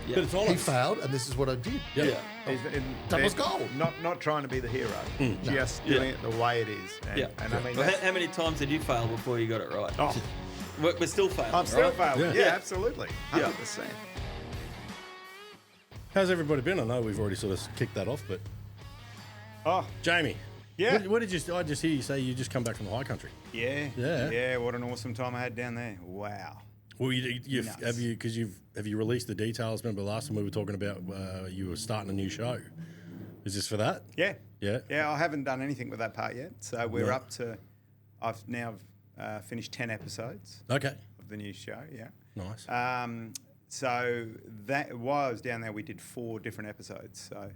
Yeah. But it's honest. He failed, and this is what I did. Yeah. That was gold. Not trying to be the hero, just doing it the way it is. And, Yeah. and I mean, Well, how many times did you fail before you got it right? oh, We're still failing. I'm still right? failing. Yeah. Yeah, absolutely, 100%. How's everybody been? I know we've already sort of kicked that off, but Oh, Jamie. yeah. What did you? I just hear you say you just come back from the high country. Yeah. What an awesome time I had down there. Wow. Well, you've Nuts. have you because have you released the details? Remember last time we were talking about you were starting a new show. Is this for that? Yeah. Yeah. Yeah, I haven't done anything with that part yet. So we're Yeah. up to, I've now finished 10 episodes Okay. of the new show. Yeah. Nice. So that while I was down there, we did 4 different episodes. So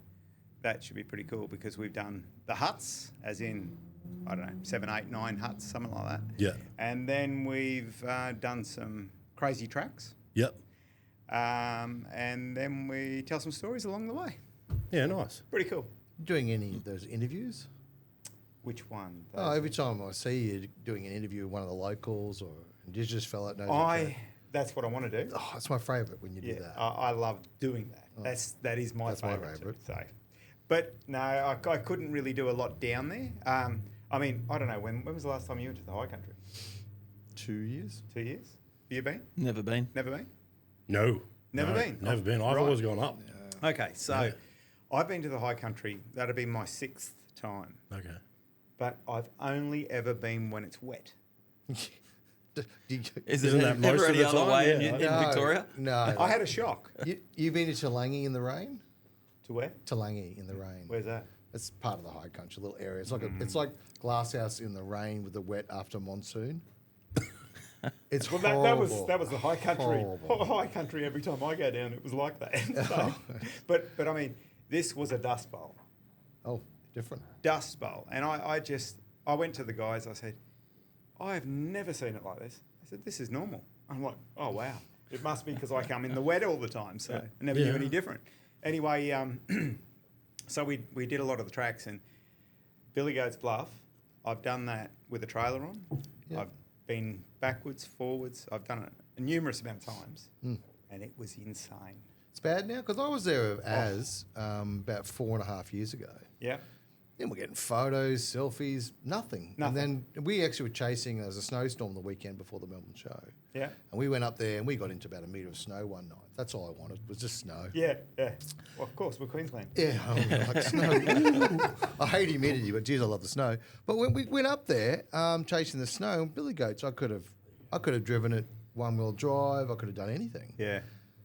that should be pretty cool because we've done the huts, as in, I don't know, 7, 8, 9 huts, something like that. Yeah. And then we've done some crazy tracks. Yep. And then we tell some stories along the way. Yeah. Nice. Pretty cool. Doing any of those interviews? Which one? Oh, every time I see you doing an interview with one of the locals or indigenous fella that knows That's what I want to do. oh, it's my favourite when you do that. I love doing that. That is my That's my favourite. favourite. So, but no, I couldn't really do a lot down there. I mean, I don't know when was the last time you went to the high country? 2 years? 2 years? You been? Never been. Never been? No. Never No, been? Never been. I've Right. always gone up. Okay, so Yeah. I've been to the high country. That'll be my 6th time. Okay. But I've only ever been when it's wet. Is Isn't it that most ever of any the other time? way Yeah. in Victoria? No. I had a shock. You've been to Talangi in the rain? To where? Talangi in the rain. Where's that? It's part of the high country, little area. It's like it's like Glasshouse in the rain with the wet after monsoon. It's Well, horrible. that was the high country. Horrible. High country. Every time I go down, it was like that. So, but I mean, this was a dust bowl. Oh, different. Dust bowl, and I went to the guys. I said, I have never seen it like this. I said, this is normal. I'm like, oh wow, it must be because I come in the wet all the time, so I never knew any different. Anyway, so we did a lot of the tracks, and Billy Goat's Bluff. I've done that with a trailer on. Yeah. I've been backwards, forwards. I've done it a numerous amount of times, and it was insane. It's bad now because I was there about 4.5 years ago. Yeah. Then we're getting photos, selfies, nothing. And then we actually were chasing, there was a snowstorm the weekend before the Melbourne show. Yeah. And we went up there and we got into about 1 metre of snow one night. That's all I wanted, was just snow. Yeah. Well, of course, we're Queensland. Yeah, I like snow. Ooh. I hate humidity, but geez, I love the snow. But when we went up there chasing the snow, Billy Goats, I could have driven it 1-wheel drive. I could have done anything. Yeah.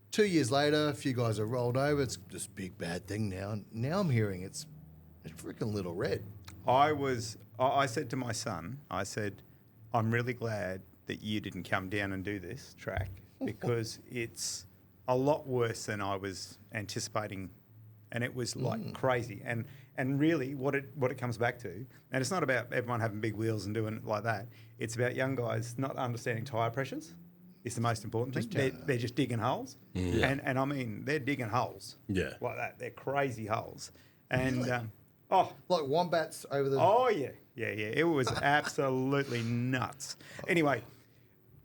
2 years later, a few guys have rolled over. It's this big bad thing now. And now I'm hearing it's freaking Little Red. I said to my son, I said, I'm really glad that you didn't come down and do this track because it's a lot worse than I was anticipating, and it was like crazy. And really, what it comes back to, and it's not about everyone having big wheels and doing it like that. It's about young guys not understanding tyre pressures. Is the most important thing. They're just digging holes, and I mean they're digging holes. Yeah. Like that. They're crazy holes, and Really? Like wombats over the... Oh, yeah. It was absolutely nuts. Anyway,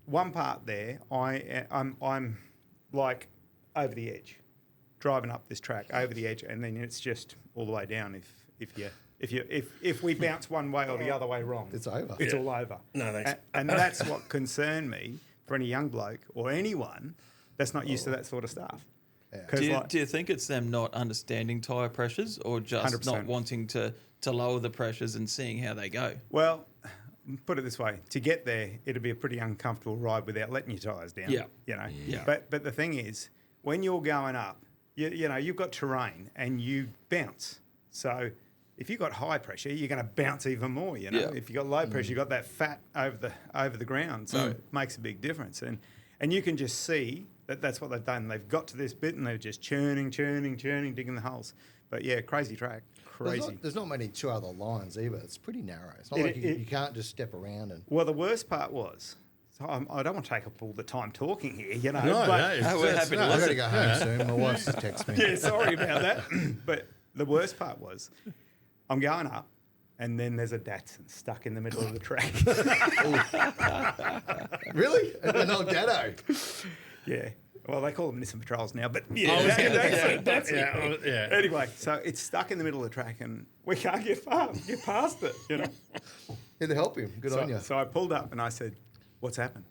one part there, I'm like over the edge, driving up this track over the edge, and then it's just all the way down. If we bounce one way or the other way wrong, It's over. It's all over. No, thanks. And that's what concerned me for any young bloke or anyone that's not used to that sort of stuff. Yeah. 'Cause Do you think it's them not understanding tyre pressures or just 100%. not wanting to lower the pressures and seeing how they go? Well, put it this way: to get there, it'd be a pretty uncomfortable ride without letting your tyres down. Yeah. You know. Yeah. But the thing is, when you're going up, you know you've got terrain and you bounce. So if you've got high pressure, you're going to bounce even more. You know. Yeah. If you've got low pressure, you've got that fat over the ground. So it makes a big difference. And you can just see that's what they've done. They've got to this bit and they're just churning, digging the holes. But yeah, crazy track. Crazy. There's not many 2 other lines either. It's pretty narrow. It's not like you can't just step around and... Well, the worst part was, so I don't want to take up all the time talking here, you know. No, but, no, we're happy to I've got to listen. go home soon. My wife's just texted me. yeah, sorry about that. But the worst part was, I'm going up, and then there's a Datsun stuck in the middle of the track. Really? An old Datto. Yeah. Well, they call them Nissan Patrols now, but That's it. yeah. Anyway, so it's stuck in the middle of the track, and we can't get past it. You know. Had to help him. Good on you. So I pulled up and I said, "What's happened?"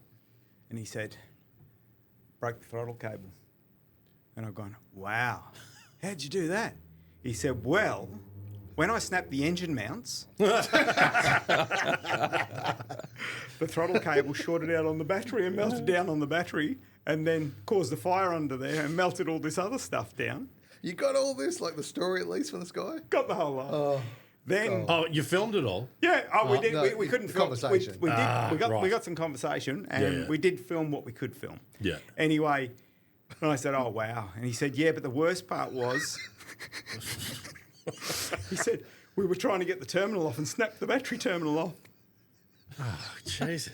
And he said, "Broke the throttle cable." And I've gone, "Wow, how'd you do that?" He said, "Well, when I snapped the engine mounts, the throttle cable shorted out on the battery and melted down on the battery, and then caused a fire under there and melted all this other stuff down." You got all this, like the story at least from this guy? Got the whole lot. Then, You filmed it all? yeah, we did. no, We couldn't the film. conversation. We did. We right. got some conversation, and Yeah. we did film what we could film. Yeah. Anyway, and I said, "Oh wow," and he said, "Yeah, but the worst part was," he said, "we were trying to get the terminal off and snap the battery terminal off." Oh, Jesus.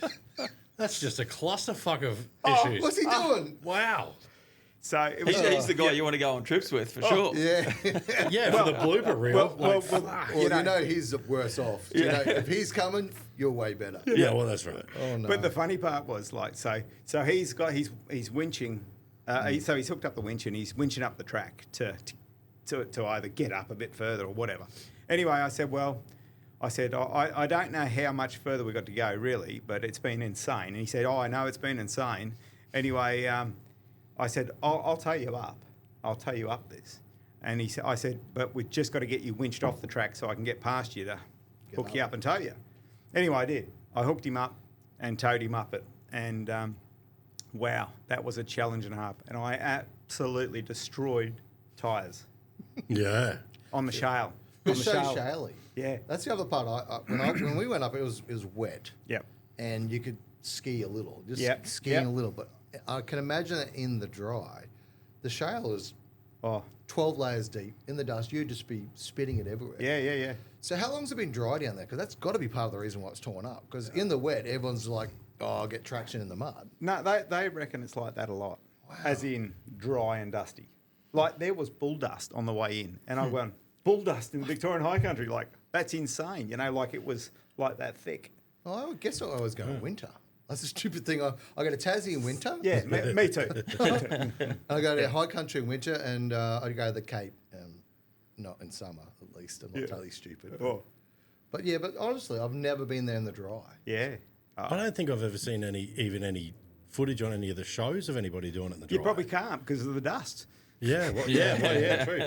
That's just a clusterfuck of Oh, issues. what's he doing? Wow. So it was. He's the guy you want to go on trips with for sure. Yeah. Yeah, for the blooper reel. well, fuck. Well, you know he's worse off. You know, if he's coming, you're way better. Yeah, well, that's right. Oh, no. But the funny part was like so he's got he's winching. So he's hooked up the winch and he's winching up the track to either get up a bit further or whatever. Anyway, I said, I don't know how much further we've got to go really, but it's been insane. And he said, "Oh, I know it's been insane." Anyway, I said, I'll tell you up. I'll tell you up this. And I said, "But we've just got to get you winched off the track so I can get past you to hook you up and tow you." Anyway, I did. I hooked him up and towed him up it. And wow, that was a challenge and a half. And I absolutely destroyed tyres Yeah. on the shale. On It's the so shale. shaly. Yeah. That's the other part. When we went up, it was wet. Yep. And you could ski a little, just Yep, skiing yep. a little. But I can imagine that in the dry, the shale is Oh, 12 layers deep in the dust. You'd just be spitting it everywhere. yeah. So how long's it been dry down there? Because that's got to be part of the reason why it's torn up. Because in the wet, everyone's like, "Oh, I'll get traction in the mud." No, they reckon it's like that a lot. As in dry and dusty. Like there was bull dust on the way in. And I went, bull dust in the Victorian High Country? Like, that's insane. You know, like it was like that thick. Oh, I guess I was going winter. That's a stupid thing. I go to Tassie in winter. Yeah, me too. Me too. I go to high country in winter, and I go to the Cape, not in summer at least. I'm not totally stupid. Oh, But yeah, but honestly, I've never been there in the dry. yeah. I don't think I've ever seen any footage on any of the shows of anybody doing it in the dry. You probably can't because of the dust. Yeah, yeah, true.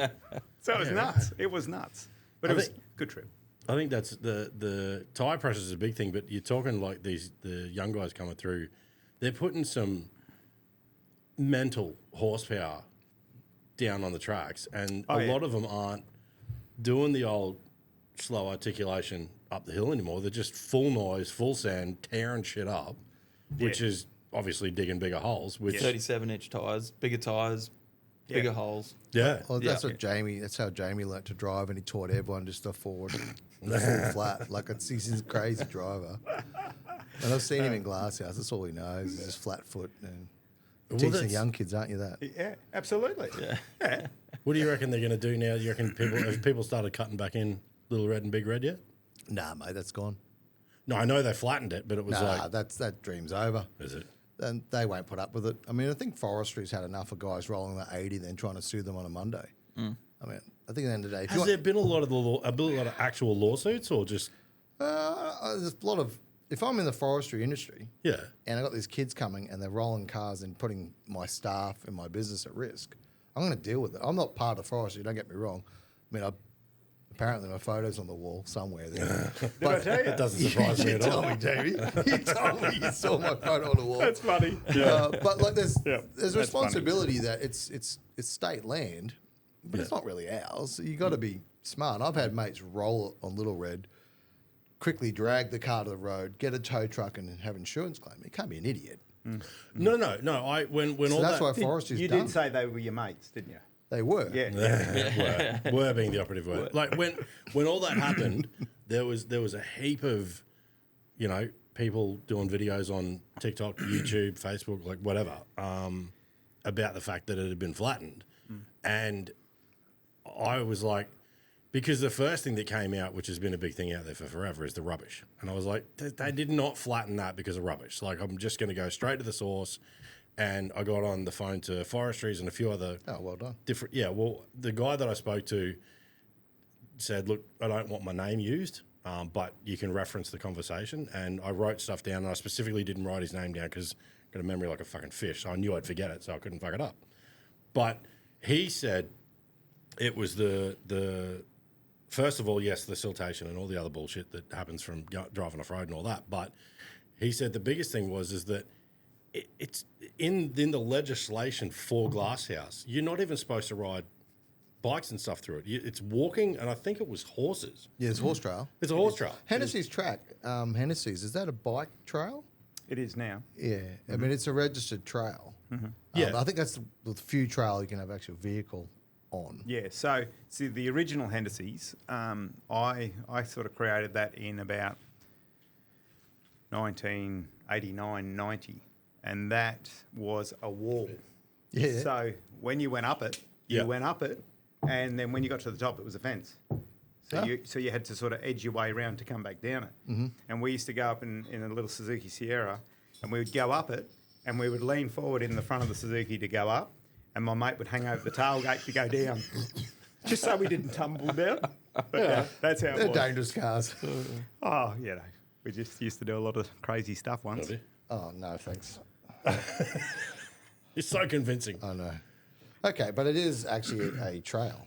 So it was nuts. It was nuts. But it was a good trip. I think that's the tire pressure is a big thing, but you're talking like the young guys coming through, they're putting some mental horsepower down on the tracks, and a lot of them aren't doing the old slow articulation up the hill anymore. They're just full noise, full sand, tearing shit up, which is obviously digging bigger holes. Which 37-inch tyres, bigger holes. yeah, Well, that's how Jamie learnt to drive, and he taught everyone just to forward full flat. Like he's a crazy driver. And I've seen him in Glasshouse. That's all he knows. He's just flat foot. And teaching that's- young kids, aren't you? That Yeah, absolutely. Yeah. What do you reckon they're going to do now? Do you reckon have people started cutting back in Little Red and Big Red yet? nah, mate, that's gone. No, I know they flattened it, but it was Nah, like, that dream's over. is it? And they won't put up with it. I mean, I think forestry's had enough of guys rolling the 80 then trying to sue them on a Monday. I mean, I think at the end of the day, if you Has there been a lot of actual lawsuits or just there's a lot of. If I'm in the forestry industry, yeah? and I got these kids coming and they're rolling cars and putting my staff and my business at risk, I'm going to deal with it. I'm not part of forestry. Don't get me wrong. I mean, apparently my photo's on the wall somewhere there. Did I tell you? It doesn't surprise me You at all. told me, Jamie. You told me you saw my photo on the wall. That's funny. But like, there's Yeah, there's that's responsibility that it's state land, but it's not really ours. So you got to be smart. I've had mates roll on Little Red, quickly drag the car to the road, get a tow truck, and have insurance claim. You can't be an idiot. No. When So all that's that why forestry's You done. did say they were your mates, didn't you? They were. Yeah. were being the operative word. Like when all that happened, there was a heap of, people doing videos on TikTok, YouTube, Facebook, like whatever, about the fact that it had been flattened, and I was like, because the first thing that came out, which has been a big thing out there for forever, is the rubbish, and I was like, they did not flatten that because of rubbish. Like I'm just going to go straight to the source. and I got on the phone to forestries and a few other Oh, well done. different. Yeah, well, the guy that I spoke to said, "Look, I don't want my name used, but you can reference the conversation." And I wrote stuff down, and I specifically didn't write his name down because I've got a memory like a fucking fish, so I knew I'd forget it, so I couldn't fuck it up. But he said it was the first of all, yes, the siltation and all the other bullshit that happens from driving off road and all that. But he said the biggest thing is that it's in the legislation for glasshouse. You're not even supposed to ride bikes and stuff through it. It's walking, and I think it was horses. Yeah, it's horse trail. It's a horse trail. Hennessy's track, Hennessy's, is that a bike trail? It is now. Yeah, I mean, it's a registered trail. Yeah. I think that's the few trail you can have actual vehicle on. Yeah, so see the original Hennessy's, I sort of created that in about 1989, 90, and that was a wall. Yeah. So when you went up it, Yeah. you went up it, and then when you got to the top, it was a fence. So Oh. you had to sort of edge your way around to come back down it. And we used to go up in a little Suzuki Sierra, and we would go up it, and we would lean forward in the front of the Suzuki to go up, and my mate would hang over the tailgate to go down, just so we didn't tumble down. But yeah, that's how it They're was. dangerous cars. Oh, you know, we just used to do a lot of crazy stuff once. Oh, no, thanks. It's so convincing. I know. Okay, but it is actually a trail,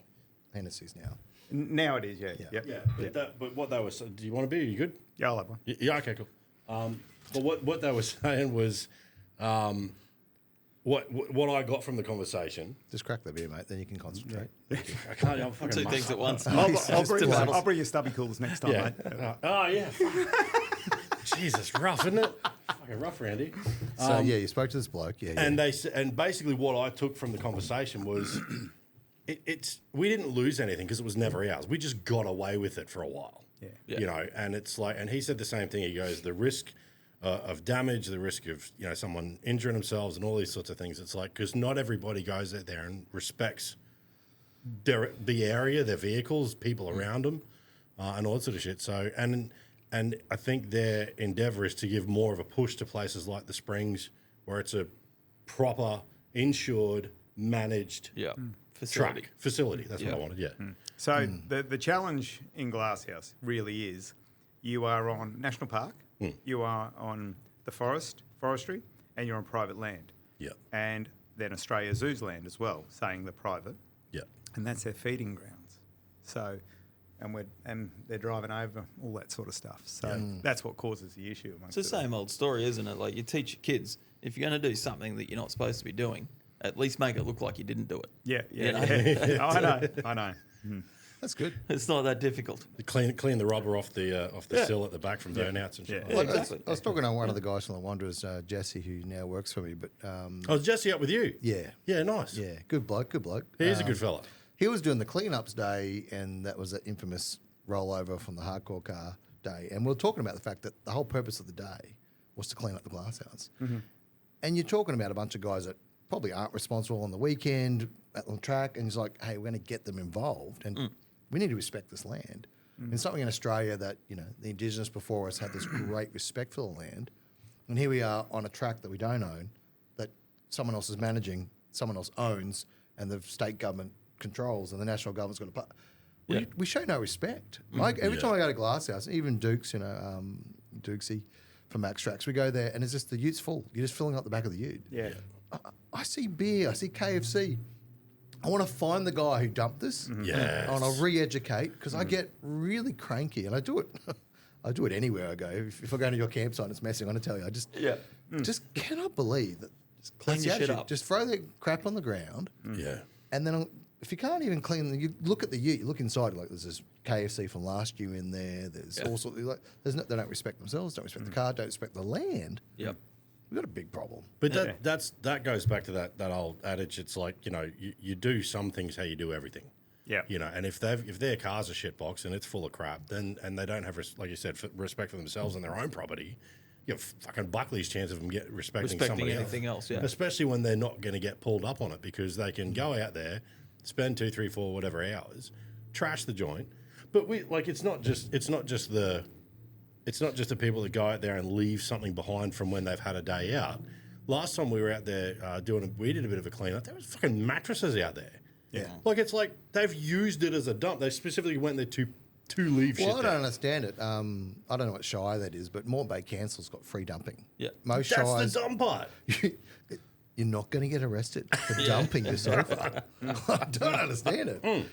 Hennessy's now. Now it is, yeah. Yeah. Yep. But what they were saying, do you want to be? Are you good? Yeah, I'll have one. Yeah, okay, cool. But what they were saying was, what I got from the conversation. Just crack the beer, mate, then you can concentrate. I can't. I'm fucking Two things at once. I'll bring you stubby coolers next time, Yeah. mate. Oh yeah. Jesus, rough, isn't it? Fucking rough, Randy. So, yeah, you spoke to this bloke. Yeah, And and basically what I took from the conversation was, we didn't lose anything because it was never ours. We just got away with it for a while. Yeah. You know, and it's like, and he said the same thing. He goes, the risk of damage, the risk of someone injuring themselves, and all these sorts of things. It's like, because not everybody goes out there and respects the area, their vehicles, people around them, and all that sort of shit. So and I think their endeavour is to give more of a push to places like the Springs, where it's a proper, insured, managed facility. That's what I wanted. Yeah. So the challenge in Glasshouse really is, you are on national park, you are on the forestry, and you're on private land. Yeah. And then Australia Zoo's land as well, saying the private, Yeah. and that's their feeding grounds. So, and they're driving over all that sort of stuff. So that's what causes the issue. It's the same old story, isn't it? Like, you teach your kids, if you're going to do something that you're not supposed to be doing, at least make it look like you didn't do it. Yeah. You know? I know. that's good. It's not that difficult. Clean the rubber off the sill at the back from burnouts and shit. Yeah. Like, Exactly. I was talking to one of the guys from the Wanderers, Jesse, who now works for me. But Oh, is Jesse up with you? yeah, Yeah, nice. yeah, good bloke. He is a good fella. He was doing the cleanups day, and that was that infamous rollover from the hardcore car day. And we were talking about the fact that the whole purpose of the day was to clean up the glasshouse. And you're talking about a bunch of guys that probably aren't responsible on the weekend at the track, and he's like, hey, we're going to get them involved, and we need to respect this land. It's something in Australia that, the Indigenous before us had this great respect for the land, and here we are on a track that we don't own, that someone else is managing, someone else owns, and the state government controls, and the national government's got to play. We show no respect. Like every time I go to Glasshouse, even Duke's, Dukesy from MAXTRAX, we go there and it's just the ute's full. You're just filling up the back of the ute. Yeah. I see beer, I see KFC. I want to find the guy who dumped this. Yes. And I'll re-educate, because I get really cranky, and I do it. I do it anywhere I go. If I go to your campsite and it's messy, I'm going to tell you. I just cannot believe that. Just clean that's your the shit attitude. up. Just throw the crap on the ground. Yeah. And then if you can't even clean, you look at the ute, you look inside, like there's this KFC from last year in there. There's all sorts of, they don't respect themselves, don't respect the car, don't respect the land. Yep. We've got a big problem. But that goes back to that old adage. It's like, you do some things how you do everything. Yeah. And if their car's a shitbox and it's full of crap, and they don't have, like you said, respect for themselves and their own property, you have fucking Buckley's chance of them respecting somebody anything else, yeah. Especially when they're not going to get pulled up on it, because they can go out there, spend 2, 3, 4, whatever hours, trash the joint. But it's not just the people that go out there and leave something behind from when they've had a day out. last time we were out there we did a bit of a cleanup. There was fucking mattresses out there. Yeah. Like it's like they've used it as a dump. They specifically went there to leave shit. Well, I there. don't understand it. I don't know what Shire that is, but Moreton Bay Council's got free dumping. Yeah. Most That's Shires, the dumb part. you're not going to get arrested for dumping your sofa. I don't understand it.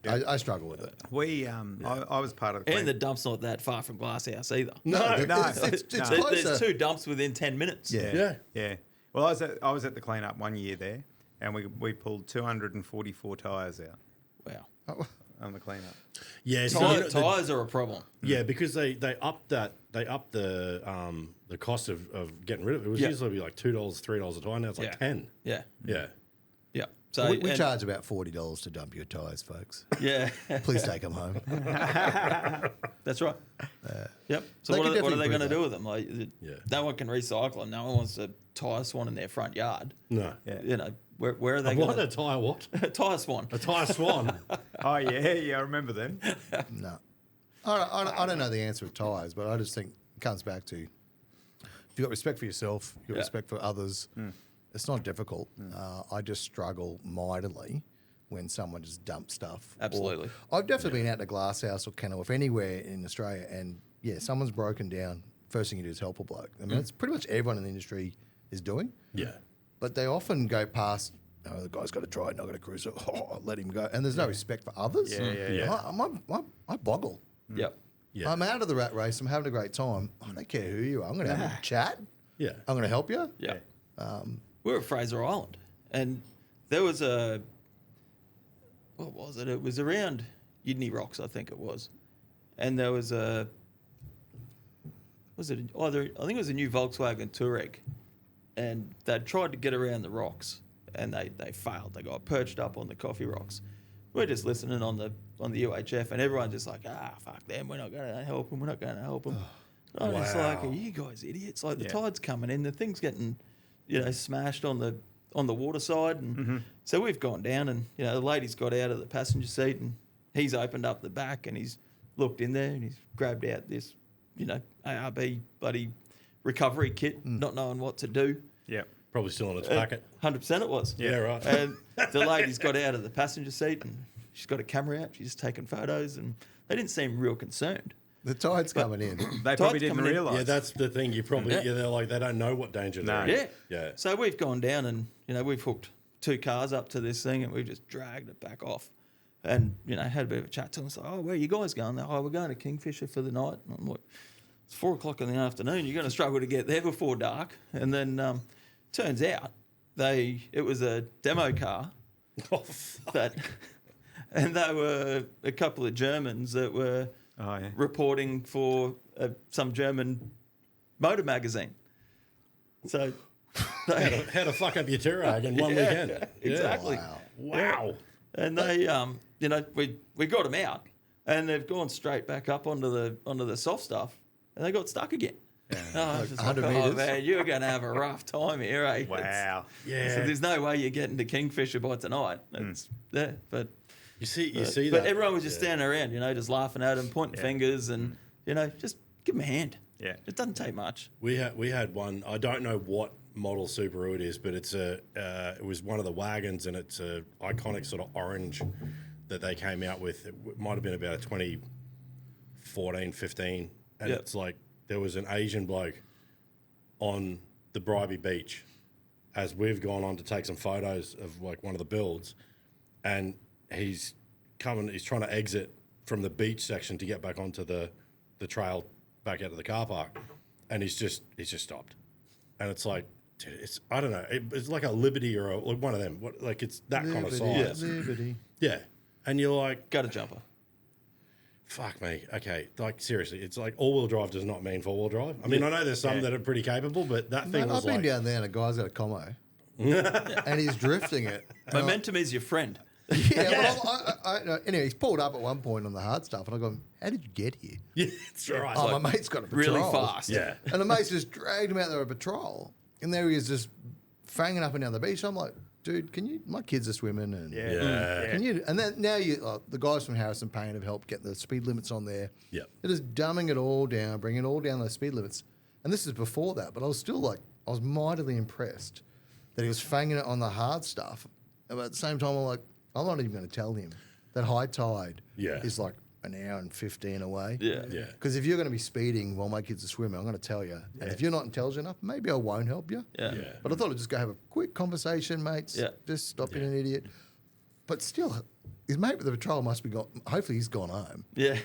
I struggle with it. We, I was part of the And the dump's not that far from Glasshouse either. No, no, it's no. closer. There's 2 dumps within 10 minutes. Yeah. Yeah. Well, I was at the cleanup one year there, and we pulled 244 tyres out Wow. on the cleanup. Yeah, so Tyres are a problem. yeah, because they upped the cost of getting rid of it. It was usually be like $2, $3 a tire. Now it's like 10. Yeah. Yeah. Yeah. So we and- charge about $40 to dump your tyres, folks. Yeah. Please take them home. That's right. Yep. So They what could are they definitely going to improve do with them? Like, Yeah. no one can recycle them. No one wants a tyre swan in their front yard. No. Yeah. You know, where are they What going a tire what? Tyre swan. A tire swan. Oh yeah, I remember them. No. I don't know the answer with tyres, but I just think it comes back to if you've got respect for yourself, you've got Yeah. respect for others, it's not difficult. I just struggle mightily when someone just dumps stuff. Or- Absolutely. I've definitely been out to Glasshouse or Kenilworth, anywhere in Australia, and yeah, someone's broken down. First thing you do is help a bloke. I mean, it's pretty much everyone in the industry is doing. Yeah. But they often go past, oh, the guy's got to try it, not got to cruise it. Oh, let him go. And there's no respect for others. Yeah. I boggle. Yep. Yeah. I'm out of the rat race. I'm having a great time. I don't care who you are. I'm going to have a chat. Yeah. I'm going to help you. Yeah. We were at Fraser Island, and there was what was it? It was around Ydney Rocks, I think it was. And there was I think it was a new Volkswagen Touareg, and they'd tried to get around the rocks, and they failed. They got perched up on the coffee rocks. We're just listening on the UHF, and everyone's just like, fuck them, we're not going to help them, we're not going to help them. I'm just like, are you guys idiots? Like, the tide's coming in, the thing's getting, smashed on the water side, and so we've gone down, and the lady's got out of the passenger seat, and he's opened up the back, and he's looked in there, and he's grabbed out this, ARB bloody recovery kit, not knowing what to do. Yeah. Probably still in its packet. 100% it was. Yeah, right. And the lady's got out of the passenger seat, and she's got a camera out. She's taking photos, and they didn't seem real concerned. The tide's coming in. They probably didn't coming in. realise. Yeah, that's the thing. You probably, they're like, they don't know what danger they're in. Yeah. Yeah. So we've gone down, and we've hooked 2 cars up to this thing, and we've just dragged it back off, and had a bit of a chat to them. It's like, oh, where are you guys going? They're, we're going to Kingfisher for the night. And I'm like, it's 4 o'clock in the afternoon. You're going to struggle to get there before dark. And then turns out it was a demo car Oh, fuck. and they were a couple of Germans that were reporting for some German motor magazine. So they, How to fuck up your Touareg in one weekend. Yeah. exactly. Wow. And they, we got them out, and they've gone straight back up onto the soft stuff, and they got stuck again. Oh, it's just 100 like, metres. man, you're going to have a rough time here, eh? Wow. Yeah. So there's no way you're getting to Kingfisher by tonight. It's there, but You see but that. everyone was just standing around, just laughing at him, pointing fingers, and just give him a hand. Yeah. It doesn't take much. We had one. I don't know what model Subaru it is, but it's it was one of the wagons, and it's a iconic sort of orange that they came out with. It might have been about a 2014, 15, and Yep. it's like there was an Asian bloke on the Bribey beach as we've gone on to take some photos of like one of the builds, and he's trying to exit from the beach section to get back onto the trail back out of the car park, and he's just stopped, and it's like, dude, I don't know, it's like a Liberty or like one of them, it's that kind of size, Liberty. yeah, and you're like, Got a jumper. fuck me, okay, like seriously, it's like all-wheel drive does not mean four-wheel drive. I mean, I know there's some that are pretty capable, but that thing Man, was I've been like, down there and a guy's got a Como. And he's drifting it. And Momentum is your friend. Anyway, he's pulled up at one point on the hard stuff, and I go, "How did you get here?" yeah, it's right. Oh, my mate's got a patrol. Really fast. Yeah. And the mate's just dragged him out there on a patrol, and there he is just fanging up and down the beach. I'm like, dude, can you? My kids are swimming, and Yeah. can you? And then now the guys from Harrison Payne have helped get the speed limits on there. Yep. They're just dumbing it all down, bringing it all down those speed limits. And this is before that, but I was still like, I was mightily impressed that he was fanging it on the hard stuff. But at the same time, I'm like, I'm not even going to tell him that high tide is like an hour and 15 away. Yeah. Yeah. Because if you're going to be speeding while my kids are swimming, I'm going to tell you. And if you're not intelligent enough, maybe I won't help you. Yeah. Yeah. But I thought I'd just go have a quick conversation, mates. Yeah. Just stop being an idiot. But still, his mate with the patrol must be gone. Hopefully, he's gone home. Yeah.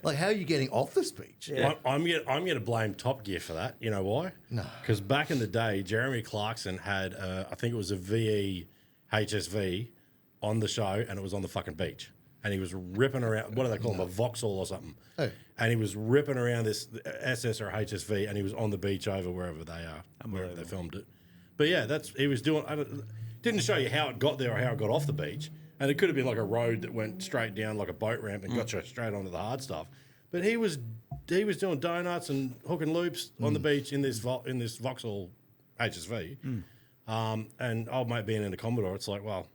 Like, how are you getting off this beach? Yeah. I'm gonna blame Top Gear for that. You know why? No. Because back in the day, Jeremy Clarkson had I think it was a VE HSV on the show, and it was on the fucking beach, and he was ripping around. What do they call them? A Vauxhall or something? Oh. And he was ripping around this SS or HSV, and he was on the beach over wherever they are, wherever they filmed it. But yeah, he was doing. Didn't show you how it got there or how it got off the beach. And it could have been like a road that went straight down like a boat ramp and got you straight onto the hard stuff. But he was doing donuts and hooking loops on the beach in this Vauxhall HSV. And old mate being in a Commodore, it's like, well,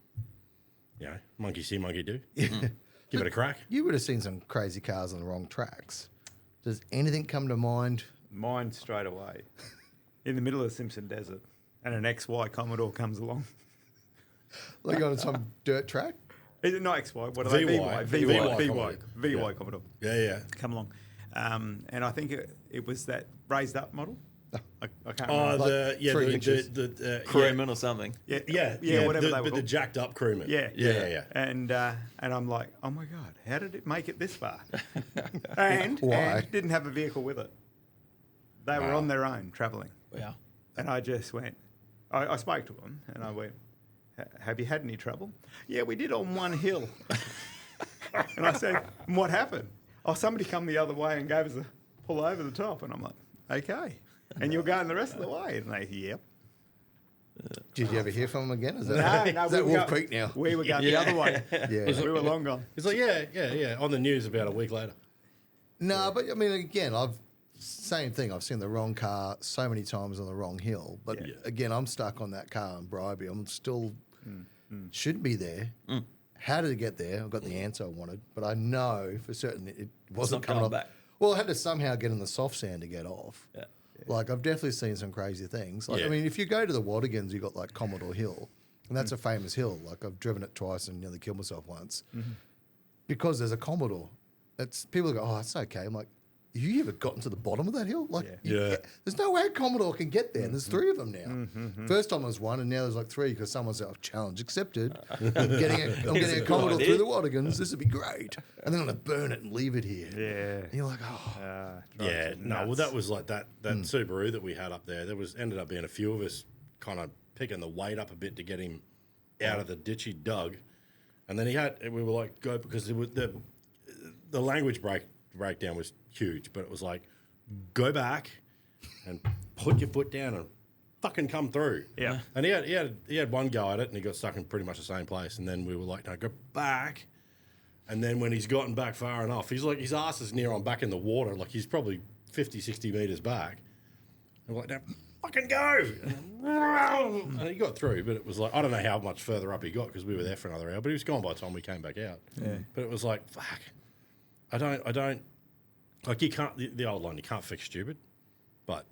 you know, monkey see, monkey do. Give it a crack. You would have seen some crazy cars on the wrong tracks. Does anything come to mind? Mine straight away. In the middle of the Simpson Desert, and an XY Commodore comes along. Like on some dirt track? Is it not XY? What are they? VY. VY Commodore. Yeah. Come along. And I think it was that raised up model. I can't Oh, remember. the 3 inches. Crewman or something. Yeah, the whatever they were the called. jacked up crewman. Yeah. And I'm like, oh my God, how did it make it this far? and didn't have a vehicle with it. They were on their own travelling. Wow. And I just went, I spoke to them and I went, have you had any trouble? Yeah, we did on one hill. And I said, and what happened? Oh, somebody come the other way and gave us a pull over the top. And I'm like, okay. And you're going the rest of the way? And they, yep. Did you ever hear from him again? Is No, that, no, is that we Wolf were Creek now? We were going the other way. Yeah. We were long gone. It's like, yeah. On the news about a week later. No, but I mean, again, same thing. I've seen the wrong car so many times on the wrong hill. But again, I'm stuck on that car in Bribey. I'm still should be there. How did it get there? I've got the answer I wanted, but I know for certain it wasn't not coming coming off. back. Well, I had to somehow get in the soft sand to get off. Yeah. Like I've definitely seen some crazy things. Like Yeah. I mean, if you go to the Wadigans, you got like Commodore Hill, and that's a famous hill. Like I've driven it twice and nearly killed myself once because there's a Commodore. It's people go, oh, it's okay. I'm like, have you ever gotten to the bottom of that hill? Like, Yeah. there's no way a Commodore can get there. And there's 3 of them now. First time was 1, and now there's like 3 because someone said, oh, challenge accepted. I'm getting a Commodore idea. through the Wadigans. This would be great. And then I'm going to burn it and leave it here. Yeah. And you're like, oh. Yeah, no. Well, that was like that Subaru that we had up there. There ended up being a few of us kind of picking the weight up a bit to get him out of the ditch he dug, and then we were like, go, because it was the language breakdown was huge, but it was like, go back and put your foot down and fucking come through. Yeah. And he had one go at it and he got stuck in pretty much the same place, and then we were like, no, go back. And then when he's gotten back far enough, he's like, his ass is near on back in the water. Like he's probably 50, 60 metres back. And we're like, now fucking go. And he got through, but it was like, I don't know how much further up he got because we were there for another hour, but he was gone by the time we came back out. Yeah. But it was like, fuck. I don't, like you can't, the old line, you can't fix stupid, but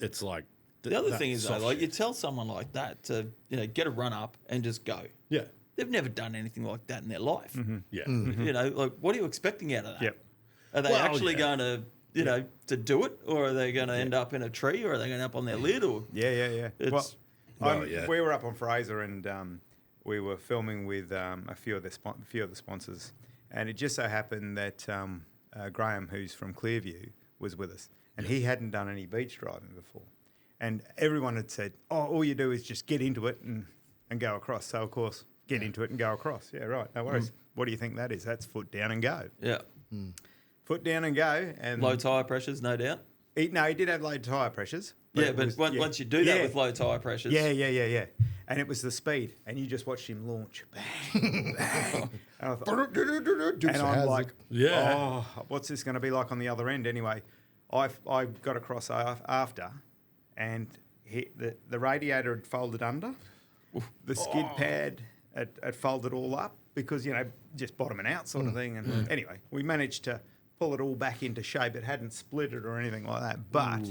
it's like. The other thing is, though, soft like you shit. tell someone like that to, get a run up and just go. Yeah. They've never done anything like that in their life. Yeah. Like what are you expecting out of that? Yep. Are they Well, actually yeah. going to, to do it, or are they going to end up in a tree, or are they going to end up on their lid, or Yeah. It's- We were up on Fraser and we were filming with a few of the sponsors, and it just so happened that Graham, who's from Clearview, was with us, and he hadn't done any beach driving before, and everyone had said, "Oh, all you do is just get into it and go across." So of course, get into it and go across. Yeah, right. No worries. What do you think that is? That's foot down and go. yeah, Foot down and go. And low tyre pressures, no doubt. he did have low tyre pressures. But once you do that with low tyre pressures, Yeah. And it was the speed, and you just watched him launch, bang, bang. And I thought, and I'm like, Yeah. oh, what's this going to be like on the other end? Anyway, I got across after, and the radiator had folded under, the skid pad had folded all up because just bottoming out sort of thing. And anyway, we managed to pull it all back into shape. It hadn't split it or anything like that, but.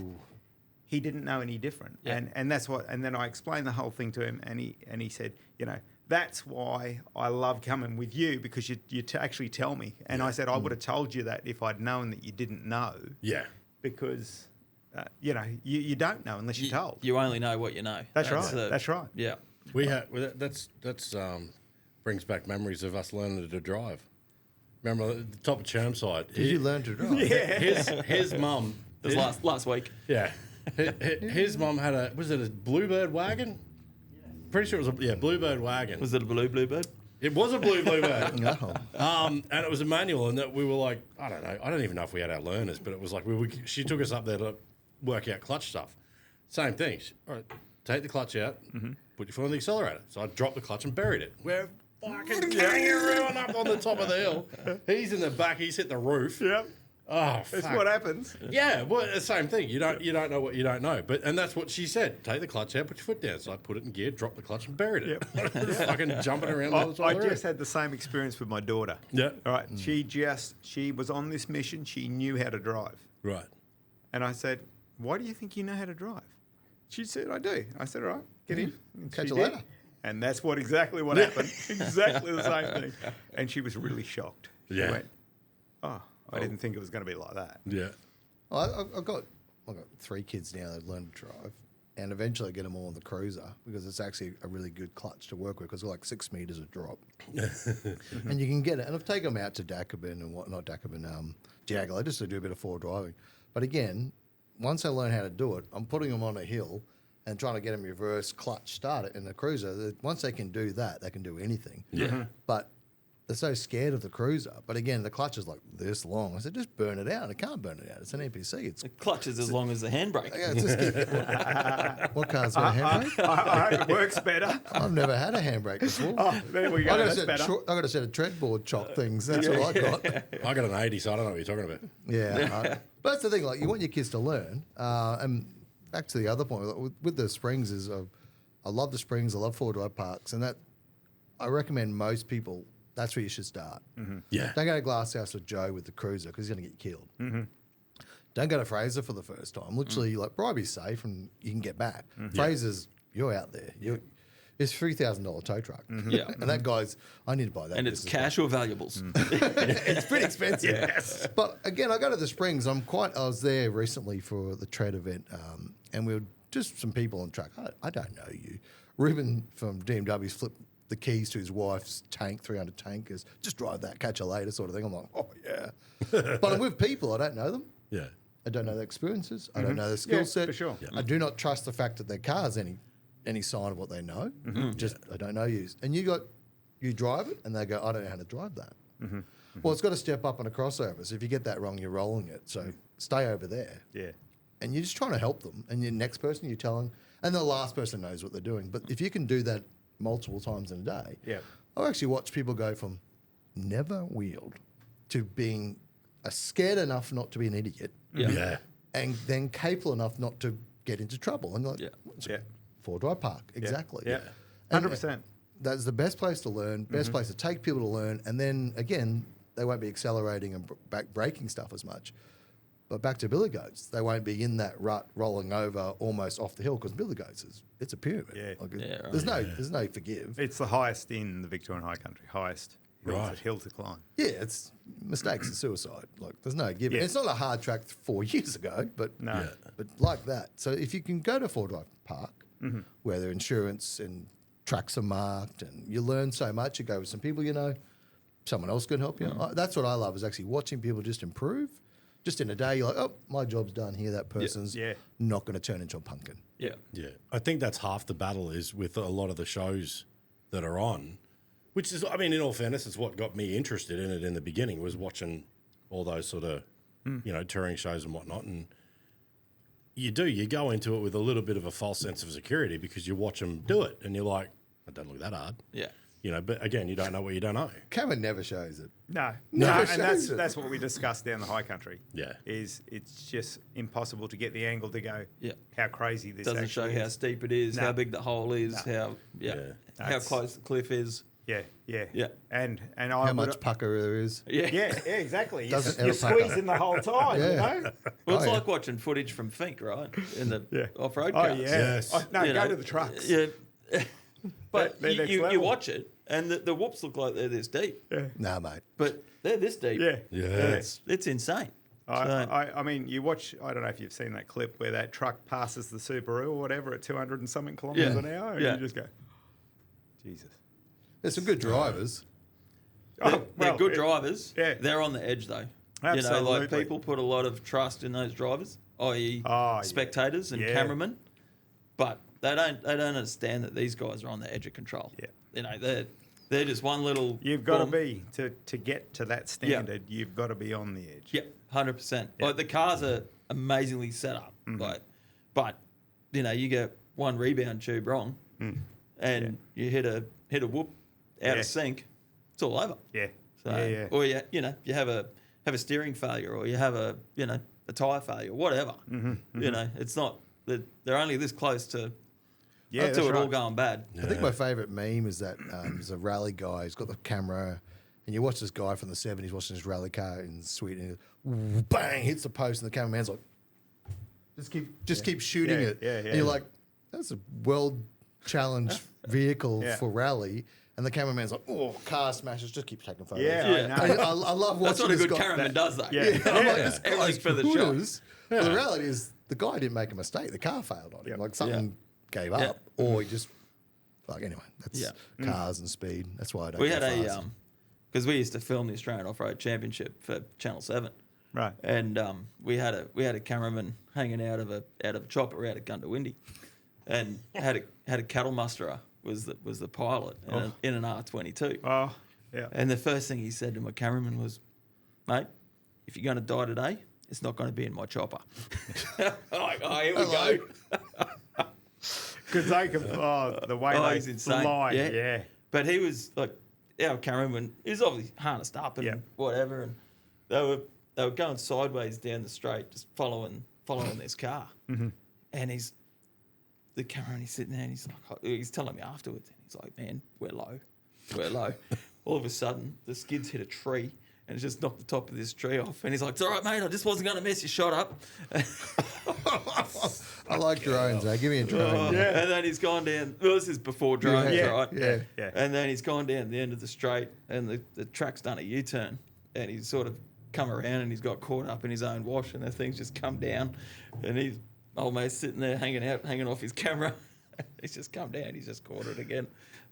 he didn't know any different. Yeah. And that's what. And then I explained the whole thing to him, and he said, you know, that's why I love coming with you, because you actually tell me. And I said, I would have told you that if I'd known that you didn't know. Yeah. Because, you know, you don't know unless you're told. You only know what you know. That's right. That's right. Yeah. We had that's brings back memories of us learning to drive. Remember at the top of Chermside? Did you learn to drive? His mum. It was last week. Yeah. His mum had was it a Bluebird wagon? Pretty sure it was a Bluebird wagon. Was it a Bluebird? It was a Bluebird. No. And it was a manual, and that we were like, I don't know, I don't even know if we had our learners, but it was like she took us up there to work out clutch stuff. Same thing. All right, take the clutch out, put your foot on the accelerator. So I dropped the clutch and buried it. We're fucking hanging up on the top of the hill. He's in the back. He's hit the roof. Yep. Oh, That's fuck. what happens. Yeah, well, the same thing. You don't know what you don't know. And that's what she said. Take the clutch out, put your foot down. So I put it in gear, dropped the clutch, and buried it. Fucking jumping around the other side I of the road. just had the same experience with my daughter. Yeah. All right. She was on this mission. She knew how to drive. Right. And I said, why do you think you know how to drive? She said, I do. I said, all right, get in. And Catch she you did. later. And that's exactly what happened. Exactly the same thing. And she was really shocked. She Yeah. went, I didn't think it was going to be like that. Yeah. Well, I've got 3 kids now that learn to drive, and eventually get them all on the cruiser because it's actually a really good clutch to work with because it's like 6 meters of drop, and you can get it. And I've taken them out to Dacabin and whatnot, Jaguar, just to do a bit of forward driving. But again, once I learn how to do it, I'm putting them on a hill and trying to get them reverse clutch start it in the cruiser. Once they can do that, they can do anything. Yeah. But they're so scared of the cruiser. But again, the clutch is like this long. I said, just burn it out. It can't burn it out. It's an NPC. It's The clutch is as long as the handbrake. yeah, it's just what car's got a handbrake? I hope it works better. I've never had a handbrake before. Oh, there we go. That's better. I got a set of treadboard chock things. That's all I got. I got an 80, so I don't know what you're talking about. Yeah, but that's the thing. Like, you want your kids to learn. And back to the other point with the springs is, I love the springs. I love four drive parks, and that I recommend most people. That's where you should start. Yeah. Don't go to Glasshouse with Joe with the cruiser because he's going to get you killed. Don't go to Fraser for the first time. Literally, like, probably safe and you can get back. Fraser's, you're out there. It's $3,000 tow truck. Yeah. And that guy's, I need to buy that. And it's cash or valuables. It's pretty expensive. Yes. But again, I go to the Springs. I was there recently for the trade event, and we were just some people on track. I don't know you. Ruben from DMW's flipped the keys to his wife's tank, 300 tankers. Just drive that, catch you later, sort of thing. I'm like, oh yeah. But I'm with people. I don't know them. Yeah. I don't know their experiences. I don't know their skill set. for sure. I do not trust the fact that their car's any sign of what they know. Just I don't know you. And you drive it, and they go, I don't know how to drive that. Well, it's got to step up on a crossover. So if you get that wrong, you're rolling it. So stay over there. Yeah. And you're just trying to help them. And the next person you're telling, and the last person knows what they're doing. But if you can do that multiple times in a day, Yeah. I've actually watched people go from never wheeled to being scared enough not to be an idiot, Yeah. and then capable enough not to get into trouble. And like, Yeah. it's Yeah. four drive park, exactly. Yeah. And 100%. That's the best place to learn, best place to take people to learn, and then again, they won't be accelerating and back braking stuff as much. But back to billy goats, they won't be in that rut rolling over almost off the hill because billy goats it's a pyramid. Yeah. Like, Yeah, right. there's no forgive. It's the highest in the Victorian High Country. Highest Right. hill to climb. Yeah, it's mistakes and suicide. Like, there's no give. Yeah. It's not a hard track 4 years ago, but No. but like that. So if you can go to four drive park, where their insurance and tracks are marked, and you learn so much, you go with some people you know, someone else can help you. That's what I love, is actually watching people just improve. Just in a day, you're like, oh, my job's done here. That person's Yeah. not going to turn into a pumpkin. Yeah. Yeah. I think that's half the battle is with a lot of the shows that are on, which is, I mean, in all fairness, it's what got me interested in it in the beginning, was watching all those sort of, touring shows and whatnot. And you go into it with a little bit of a false sense of security because you watch them do it and you're like, it doesn't look that hard. Yeah. But again, you don't know what you don't know. Cameron never shows it. No. No, And shows it. that's what we discussed down the High Country. Yeah. Is it's just impossible to get the angle to go, Yeah. how crazy this Doesn't show actually how is. steep it is, No. how big the hole is, how Yeah. how That's- close the cliff is. Yeah. And I How would, much pucker there is. Yeah. yeah, exactly. Doesn't You're ever pack up. squeezing the whole time, you Yeah. know. Well, it's Oh, yeah. like watching footage from Fink, right? In the Yeah. off-road Oh cars. yeah. Yes. Oh, no, You go know, to the trucks. Yeah. But They're next you level. watch it, and the whoops look like they're this deep, Nah, mate. but they're this deep. Yeah. Yeah. It's insane. I mean, you watch. I don't know if you've seen that clip where that truck passes the Subaru or whatever at 200 and something kilometers Yeah. an hour, and Yeah. you just go, Jesus. There's some good drivers. They're good drivers. yeah. They're on the edge, though. You know, like Absolutely. people put a lot of trust in those drivers, i.e., Oh, yeah. spectators and Yeah. cameramen, but they don't understand that these guys are on the edge of control. Yeah. You know, they're just one little. You've got to boom. be to get to that standard. You've got to be on the edge. Yep, 100%. Like the cars are amazingly set up, like, but you know, you get one rebound tube wrong, and you hit a whoop out Yeah. of sync, it's all over. Yeah. So, Yeah. or you know, you have a steering failure, or you have a tire failure, whatever. You know, it's not that they're only this close to Yeah, to that's it all right. going bad. I think my favourite meme is that there's a rally guy. He's got the camera, and you watch this guy from the 70s watching his rally car in Sweden. And he goes, bang, hits the post, and the cameraman's like, just keep shooting Yeah, it. yeah, And yeah. you're like, that's a world challenge vehicle Yeah. for rally. And the cameraman's like, oh, car smashes, just keep taking photos. Yeah, Yeah. I know. I love watching That's what a this good guy. cameraman does, though. Yeah. I'm like, Yeah. this guy's Everything's for the shot. kudos. But the reality is, the guy didn't make a mistake. The car failed on him. Yep. Like something gave up, Yeah. or he just anyway. That's Yeah. cars and speed. That's why I don't. We go had a fast. because we used to film the Australian Off-Road Championship for Channel 7. Right. And we had a cameraman hanging out of a chopper out at Gundawindi, and had a cattle musterer was the pilot in an R22. Oh, yeah. And the first thing he said to my cameraman was, "Mate, if you're going to die today, it's not going to be in my chopper." I'm like, oh, here we Hello. go. Because they can, the way Oh, they he's insane. fly. Yeah. Yeah. But he was like, our cameraman, he was obviously harnessed up and Yeah. whatever, and they were going sideways down the straight, just following this car. And the cameraman, he's sitting there and he's telling me afterwards, and he's like, "Man, we're low. All of a sudden, the skids hit a tree and it's just knocked the top of this tree off. And he's like, "It's all right, mate. I just wasn't going to mess your shot up." I like drones. Give me a drone. And then he's gone down. Well, this is before drones, Yeah, right? yeah. Yeah. And then he's gone down the end of the straight, and the track's done a U-turn, and he's sort of come around, and he's got caught up in his own wash, and the thing's just come down, and he's old mate's sitting there hanging off his camera. He's just come down. He's just caught it again,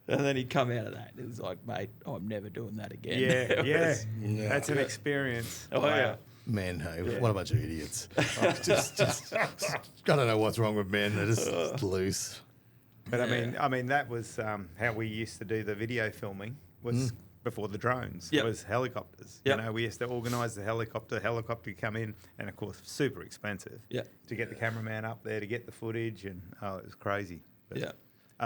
and then he come out of that. It was like, "Mate, I'm never doing that again." Yeah. It Yeah. was- That's an experience. Oh yeah. Men, hey, what a bunch of idiots. just I don't know what's wrong with men. They're just loose. But I mean, that was how we used to do the video filming. Was before the drones. Yep. Was helicopters. Yep. You know, we used to organise the helicopter come in, and of course, super expensive. Yeah. To get the cameraman up there to get the footage, and it was crazy. But Yeah.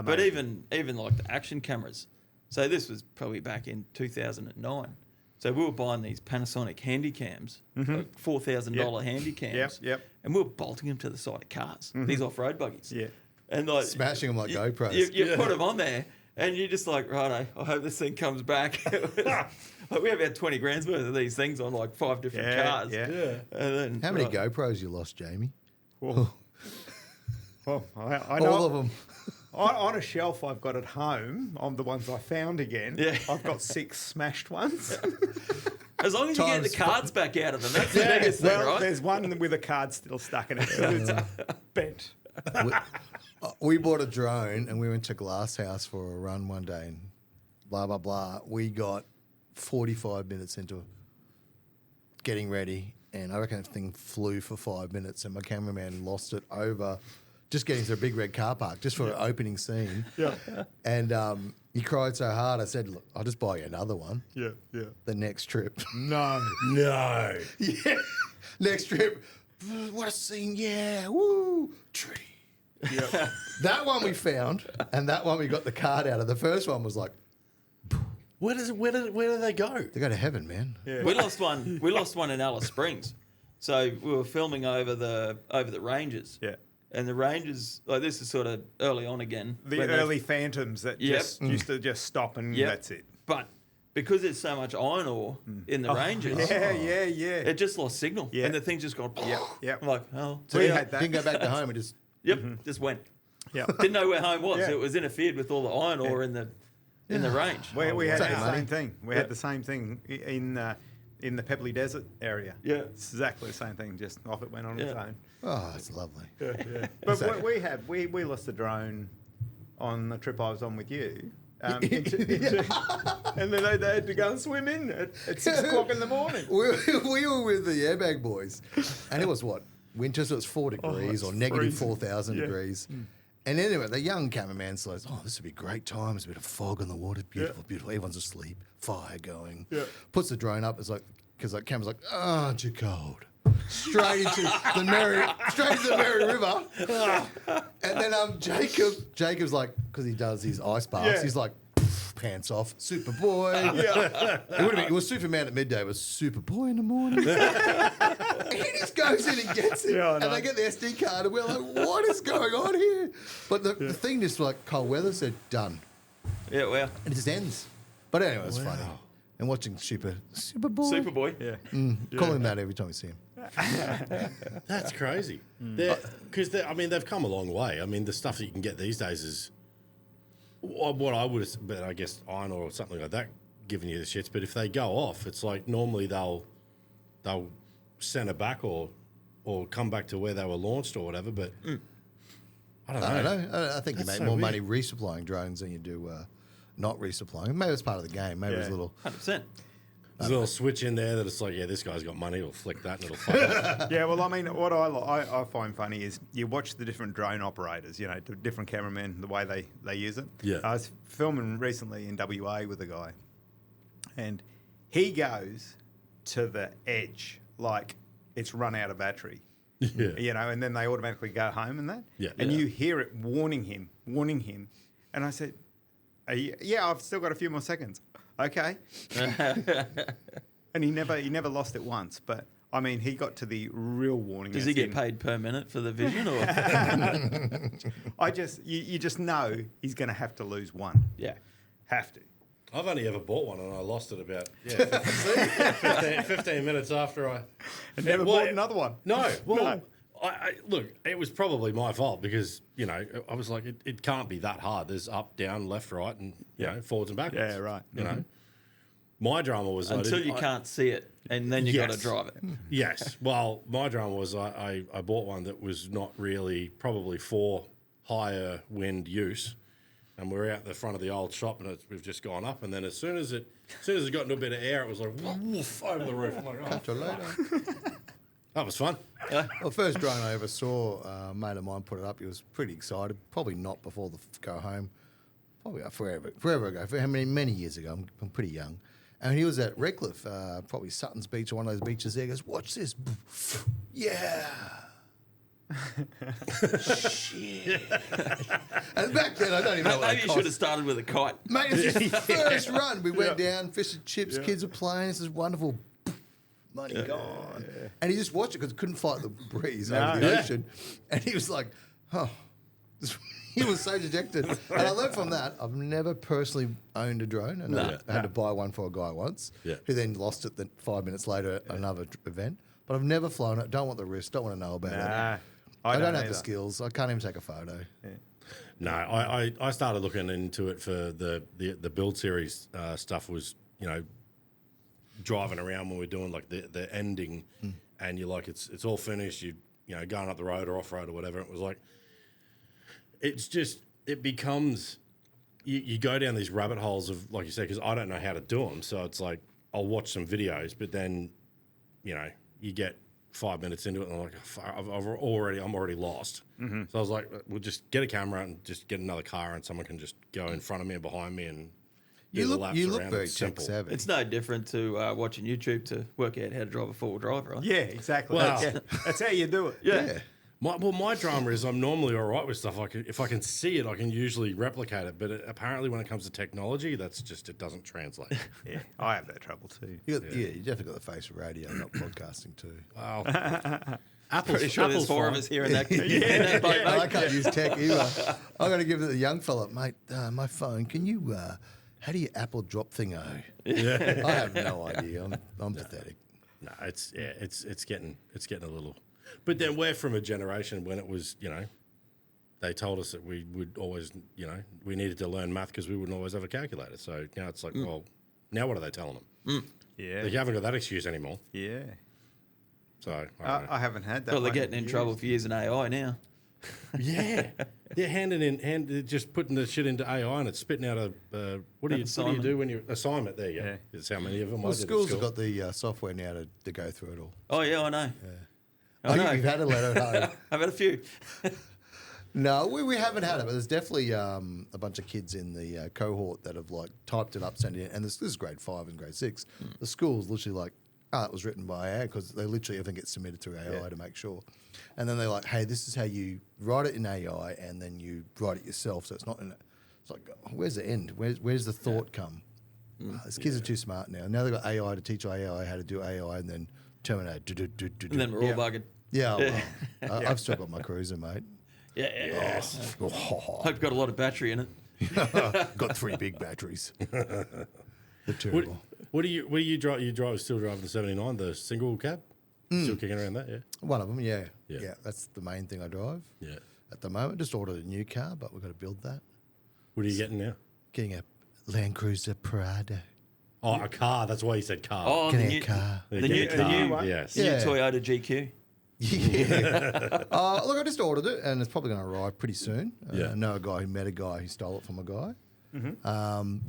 But even like the action cameras. So this was probably back in 2009. So we were buying these Panasonic Handycams, like $4,000 Handycams. Yep. And we were bolting them to the side of cars, these off-road buggies. Yeah. And like Smashing them like GoPros. You put them on there, and you're just like, righto, I hope this thing comes back. Like we have about 20 grand's worth of these things on like 5 different cars. Yeah. And then, How many GoPros you lost, Jamie? Well, I know. All of them. On a shelf I've got at home, on the ones I found again, Yeah. I've got 6 smashed ones. As long as you get the Times- cards back out of them, that's the biggest thing, Well, right? there's one with a card still stuck in it. It's bent. We bought a drone and we went to Glasshouse for a run one day and blah, blah, blah. We got 45 minutes into getting ready, and I reckon that thing flew for 5 minutes, and my cameraman lost it over just getting to a big red car park just for an opening scene. Yeah. And he cried so hard, I said, "Look, I'll just buy you another one Yeah. the next trip." No. No. Yeah. Next trip, what a scene, yeah, woo, tree. Yeah. That one we found, and that one we got the card out of. The first one was like, Where do they go? they go to heaven, man. Yeah. We lost one. We lost one in Alice Springs. So we were filming over the ranges. Yeah. And the Rangers, like this is sort of early on again. The when early Phantoms that Yep. just used to just stop and Yep. that's it. But because there's so much iron ore in the Rangers, Yeah. it just lost signal. Yeah. And the thing's just gone. Yep. I'm like, oh, So We you had that. didn't go back to home and just yep, just went. Yeah. Didn't know where home was. Yeah. It was interfered with all the iron ore in the range. We had Same the money. same thing. We had the same thing in the Pebbly Desert area. Yeah. It's exactly the same thing. Just off it went on its Yeah. own. oh, it's lovely. But what we lost the drone on the trip I was on with you. And then they had to go and swim in at 6 o'clock in the morning. We were with the airbag boys, and it was what winter, so it's 4 degrees or negative freezing. 4,000 degrees. And anyway, the young cameraman says, "Oh, this would be a great time. There's a bit of fog on the water, beautiful, beautiful. Everyone's asleep, fire going." Yeah. Puts the drone up. It's like because the camera's like, "Oh, too cold." Straight into the Mary River. And then Jacob's like, because he does his ice baths, Yeah. he's like, pants off, Superboy. It was Superman at midday, it was Superboy in the morning. He just goes in and gets it. Yeah, I And know. they get the SD card, and we're like, what is going on here? But the thing just like cold weather said, done. Yeah, well, And it just ends. But anyway, it's funny. And watching Superboy. Superboy. Yeah. Call him that every time we see him. That's crazy. Because they've come a long way. I mean, the stuff that you can get these days is what I would have, but I guess iron ore or something like that, giving you the shits. But if they go off, it's like normally they'll send it back or come back to where they were launched or whatever. But I don't know. I don't know. I think you That's make so more weird. money resupplying drones than you do not resupplying. Maybe it's part of the game. Maybe it's a Yeah. little. 100%. There's a little switch in there that it's like, yeah, this guy's got money. We'll flick that and it'll fuck off. Yeah, well, I mean, what I find funny is you watch the different drone operators, the different cameramen, the way they use it. Yeah. I was filming recently in WA with a guy, and he goes to the edge like it's run out of battery. Yeah. And then they automatically go home and that. Yeah. And Yeah. you hear it warning him. And I said, yeah, I've still got a few more seconds. Okay. And he never lost it once. But I mean, he got to the real warning. Does he get paid per minute for the vision? Or You just know he's going to have to lose one. yeah. Have to. I've only ever bought one and I lost it about 15 minutes after I... And never bought another one. No, well, No. I look, it was probably my fault because, I was like, it can't be that hard. There's up, down, left, right, and, forwards and backwards. Yeah, right. You know? My drama was... Until you can't see it, and then you got to Yes. drive it. Yes. Well, my drama was I bought one that was not really probably for higher wind use. And we're out the front of the old shop and we've just gone up. And then as soon as it got into a bit of air, it was like, woof, over the roof. I'm like, oh, Catch you later. that was fun. Well, first drone I ever saw, a mate of mine put it up. He was pretty excited. Probably not before the go home. Probably forever ago. For how many years ago? I'm pretty young. And he was at Redcliffe, probably Sutton's Beach or one of those beaches there. He goes, watch this. Yeah. Shit. And back then, I don't even know what Maybe that you cost. should have started with a kite. Mate, it's his first run. We went down, fished chips, kids were playing. This is wonderful. Money gone. And he just watched it because he couldn't fight the breeze over the ocean. And he was like, oh. He was so dejected. And I learned from that, I've never personally owned a drone. And I had to buy one for a guy once, who then lost it 5 minutes later at another event. But I've never flown it. Don't want the risk. Don't want to know about it. I don't have either. the skills. I can't even take a photo. No, I started looking into it for the build series stuff was, driving around when we're doing like the ending and you're like, it's all finished. You going up the road or off road or whatever. It was like, it's just, it becomes, you go down these rabbit holes of, like you said, because I don't know how to do them. So it's like, I'll watch some videos, but then, you get 5 minutes into it and I'm like, I'm already lost. Mm-hmm. So I was like, we'll just get a camera and just get another car and someone can just go in front of me and behind me and You do the look laps around. very It's tech simple. savvy. It's no different to watching YouTube to work out how to drive a four-wheel drive, right? Yeah, exactly. Well- That's how you do it. yeah. My drama is I'm normally all right with stuff. If I can see it, I can usually replicate it. But apparently when it comes to technology, that's just, it doesn't translate. Yeah, I have that trouble too. You definitely got the face of radio, not podcasting too. Well, Pretty sure there's four of us here in that, in that boat, mate. I can't use tech either. I'm going to give it to the young fella, mate. My phone. Can you? How do you Apple drop thingo? Yeah. I have no idea. I'm pathetic. No, it's getting a little. But then we're from a generation when it was, they told us that we would always, we needed to learn math because we wouldn't always have a calculator. So now it's like, well, now what are they telling them? Yeah. You haven't got that excuse anymore. Yeah. So I haven't had that. Well, they're one getting in trouble for using AI now. yeah, they're just putting the shit into AI and it's spitting out what do you do when you assignment? There you go. It's how many of them. Well, I did at schools school. have got the software now to go through it all. Oh, yeah, I know. I I think know. you've had a letter at home. I've had a few. No, we haven't had it, but there's definitely a bunch of kids in the cohort that have like typed it up, sent it in, and this is grade 5 and grade 6. The school's literally like, it was written by AI because they literally everything gets submitted through AI to make sure, and then they're like, hey, this is how you write it in AI, and then you write it yourself, so it's not in it. It's like, where's the end? Where's the thought come? These kids are too smart now. Now they've got AI to teach AI how to do AI, and then terminate. And then we're all bugging. Yeah, well, I've still got my Cruiser, mate. Yeah. Yes. I've got a lot of battery in it. Got 3 big batteries. They're terrible. What do you drive? Still driving the 79, the single cab? Still kicking around that, yeah? One of them, yeah. Yeah. Yeah, that's the main thing I drive. Yeah. At the moment, just ordered a new car, but we've got to build that. What are you getting now? Getting a Land Cruiser Prado. Oh, a car. That's why you said car. Oh, Getting the a new, car. the new one? Yes. The new Yeah. Toyota GQ. Yeah. Look, I just ordered it, and it's probably going to arrive pretty soon. Yeah. I know a guy who met a guy who stole it from a guy.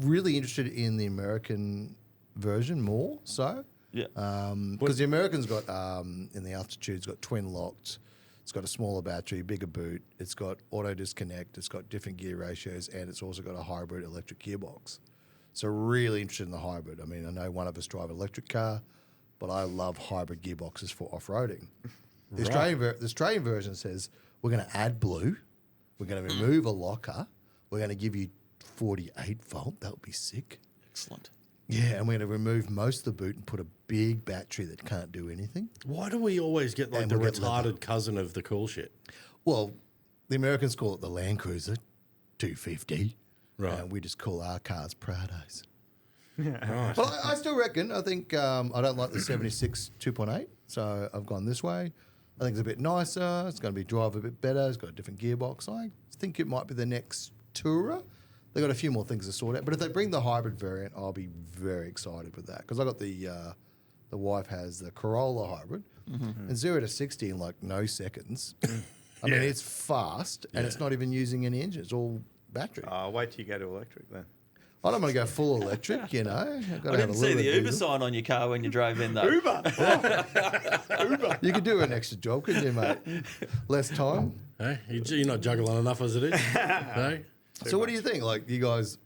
Really interested in the American version more so. Yeah. Because the American's got, in the altitude's got twin locked. It's got a smaller battery, bigger boot. It's got auto disconnect. It's got different gear ratios, and it's also got a hybrid electric gearbox. So really interested in the hybrid. I mean, I know one of us drive an electric car, but I love hybrid gearboxes for off-roading. The Australian version says we're going to add blue, we're going to remove a locker, we're going to give you 48 volt. That would be sick. Excellent. Yeah, and we're going to remove most of the boot and put a big battery that can't do anything. Why do we always get like And the we'll get leather. retarded cousin of the cool shit? Well, the Americans call it the Land Cruiser 250. Right. And we just call our cars Prados. Right. But I still reckon, I think I don't like the 76 2.8, so I've gone this way. I think it's a bit nicer. It's going to be drive a bit better. It's got a different gearbox. I think it might be the next Tourer. They've got a few more things to sort out. But if they bring the hybrid variant, I'll be very excited with that. Because I got the wife has the Corolla hybrid. And 0 to 60 in like no seconds. I mean, it's fast and it's not even using any engine. It's all battery. Wait till you go to electric then. I don't want to go full electric, you know. I've got I to have didn't a see little the bit of Uber diesel. sign on your car when you drove in, though. Uber. You could do an extra job, couldn't you, mate? Less time. Hey, you're not juggling enough as it is. Hey? So what do you think? Like, you guys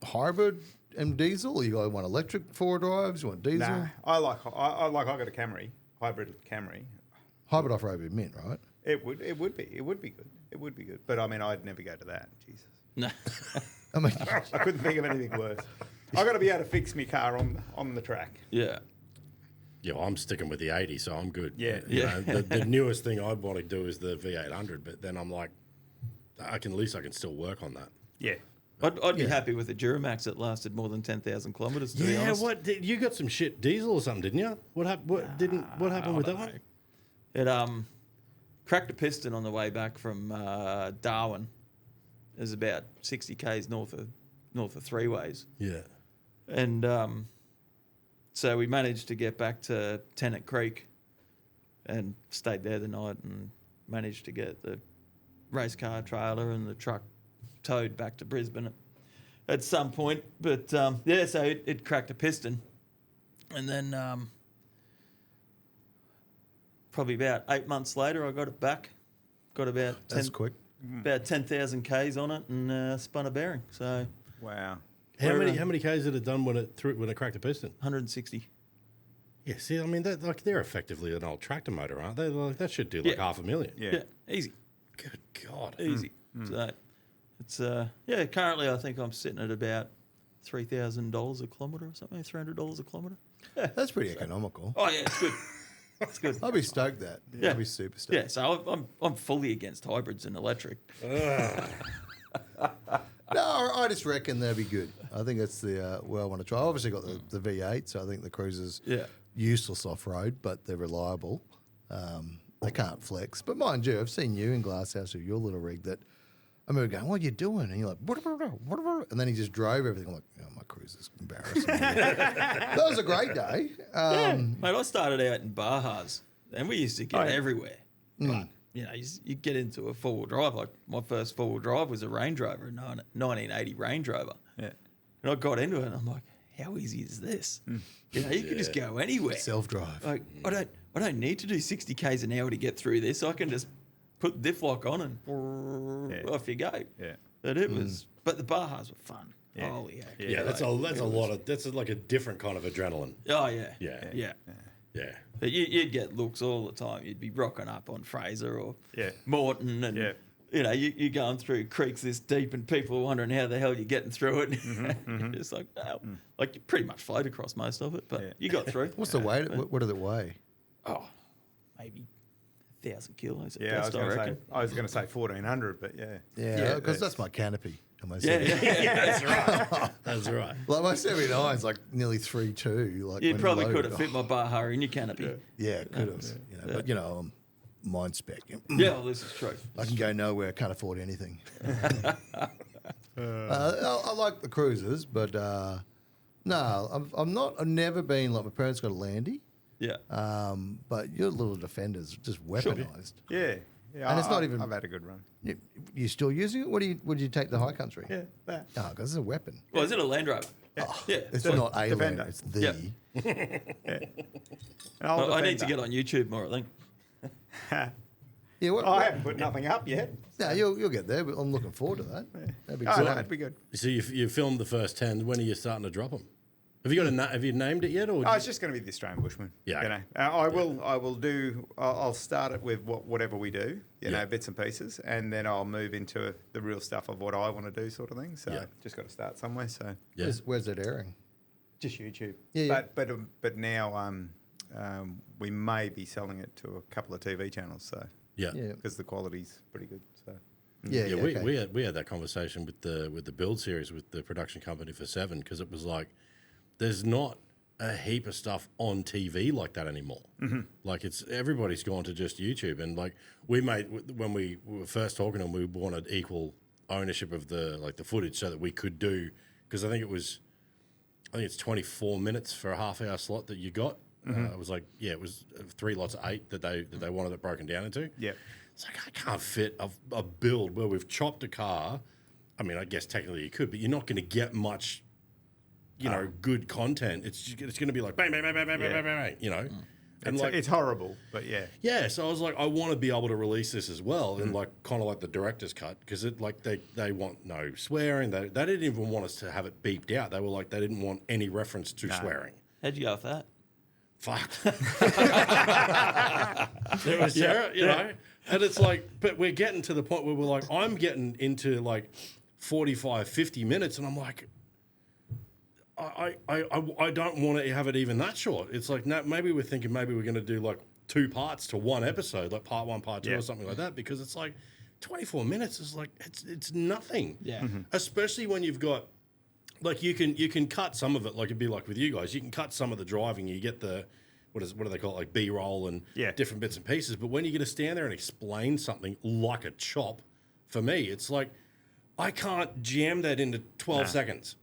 hybrid and diesel? Or you guys want electric 4 drives? You want diesel? Nah, I got a Camry, hybrid Camry. Hybrid off-road would be mint, right? It would be good. It would be good. But I mean, I'd never go to that. Jesus. No. I mean, I couldn't think of anything worse. I got to be able to fix my car on the track. Yeah. Yeah, I'm sticking with the 80, so I'm good. Yeah. You know, the newest thing I'd want to do is the V800, but then I'm like, at least I can still work on that. Yeah. I'd be happy with a Duramax that lasted more than 10,000 kilometres, to be Yeah, honest. you got some shit diesel or something, didn't you? What happened with that one? It cracked a piston on the way back from Darwin. It was about 60 k's north of Three Ways. Yeah. And so we managed to get back to Tennant Creek and stayed there the night and managed to get the race car trailer and the truck towed back to Brisbane at some point. But so it cracked a piston. And then probably about 8 months later, I got it back. Got about that's quick. about 10,000 k's on it and spun a bearing. So Wow. How many k's did it done when it cracked a piston? 160. Yeah, see, I mean, they're effectively an old tractor motor, aren't they? Like, that should do like Yeah. $500,000. Yeah. Easy. Good God. Easy. So it's currently I think I'm sitting at about $3,000 a kilometre or something, $300 a kilometre. That's pretty economical. Oh yeah, it's good. It's good. I'd be stoked that. Yeah. I'd be super stoked. Yeah, so I'm fully against hybrids and electric. No, I just reckon they'll be good. I think that's the way I want to try. Obviously got the V8, so I think the Cruiser's useless off-road, but they're reliable. They can't flex. But mind you, I've seen you in Glasshouse with your little rig that I remember going, what are you doing? And you're like, "What?" And then he just drove everything. I'm like, oh, my Cruiser's embarrassing. That was a great day. Mate, I started out in Bajas, and we used to get everywhere. But, you know, you get into a four-wheel drive. Like, my first four-wheel drive was a Range Rover, a 1980 Range Rover. Yeah. And I got into it, and I'm like, how easy is this? You know, you can just go anywhere. Self-drive. Like, I don't need to do 60 k's an hour to get through this. I can just put diff lock on and off you go. Yeah. But it was, but the Bajas were fun. Yeah. Holy heck. Yeah, that's like a different kind of adrenaline. Oh yeah. Yeah. Yeah. But you'd get looks all the time. You'd be rocking up on Fraser or Morton, and you know you're going through creeks this deep, and people are wondering how the hell you're getting through it. You're just like, oh, like you pretty much float across most of it, but you got through. What's the weight? What did it weigh? Oh, maybe 1,000 kilos. At Yeah, best, I was going to say 1,400, but yeah. Yeah, because that's my canopy. And my That's right. That's right. Like my 79's like nearly 3.2. Like You when probably loaded. could have fit my Baja in your canopy. Yeah, could have. You know, but you know, I'm mind spec. Yeah, well, this is true. I can go nowhere. I can't afford anything. I like the Cruisers, but no, I'm not. I've never been like my parents got a Landy. Yeah. But your little Defender's just weaponized. Yeah. And it's not even. I've had a good run. You still using it? Would you take the High Country? Yeah, that. Oh, because it's a weapon. Well, is it a Land Rover? Yeah. It's The not a Defender. Land, it's the. I need to get on YouTube more, I think. Yeah, I haven't put nothing up yet. No, you'll get there, but I'm looking forward to that. That'd be Oh, good. no, that'd be good. So you filmed the first 10. When are you starting to drop them? Have you got have you named it yet? Or Oh, it's just going to be the Australian Bushman. Yeah. You know, I will do. I'll start it with whatever we do. You know, bits and pieces, and then I'll move into the real stuff of what I want to do, sort of thing. So just got to start somewhere. So yeah. Where's it airing? just YouTube. Yeah, But now we may be selling it to a couple of TV channels. So Yeah. because the quality's pretty good. So Yeah, we had that conversation with the build series with the production company for Seven, because it was like there's not a heap of stuff on TV like that anymore. Like everybody's gone to just YouTube, and like when we were first talking to them, we wanted equal ownership of the footage so that we could do, because I think it's 24 minutes for a half-hour slot that you got. It was like it was 3 lots of 8 that they wanted it broken down into. yeah. It's like, I can't fit a build where we've chopped a car. I mean, I guess technically you could, but you're not going to get much, good content. It's going to be like bang, bang, bang, bang, bang, bang, bang, bang, And It's horrible, but yeah. Yeah, so I was like, I want to be able to release this as well, and kind of like the director's cut, because they want no swearing. They didn't even want us to have it beeped out. They were like, they didn't want any reference to swearing. How'd you go with that? Fuck. It was Sarah, and it's like, but we're getting to the point where we're like, I'm getting into like 45, 50 minutes, and I'm like, I don't want to have it even that short. It's like, no, maybe we're thinking maybe we're going to do like 2 parts to one episode, like part 1, part 2 or something like that, because it's like 24 minutes is like, it's nothing. Yeah. Especially when you've got, like you can cut some of it, like it'd be like with you guys, you can cut some of the driving, you get the, what do they call it, like B-roll and different bits and pieces, but when you're going to stand there and explain something like a chop, for me, it's like, I can't jam that into 12 seconds.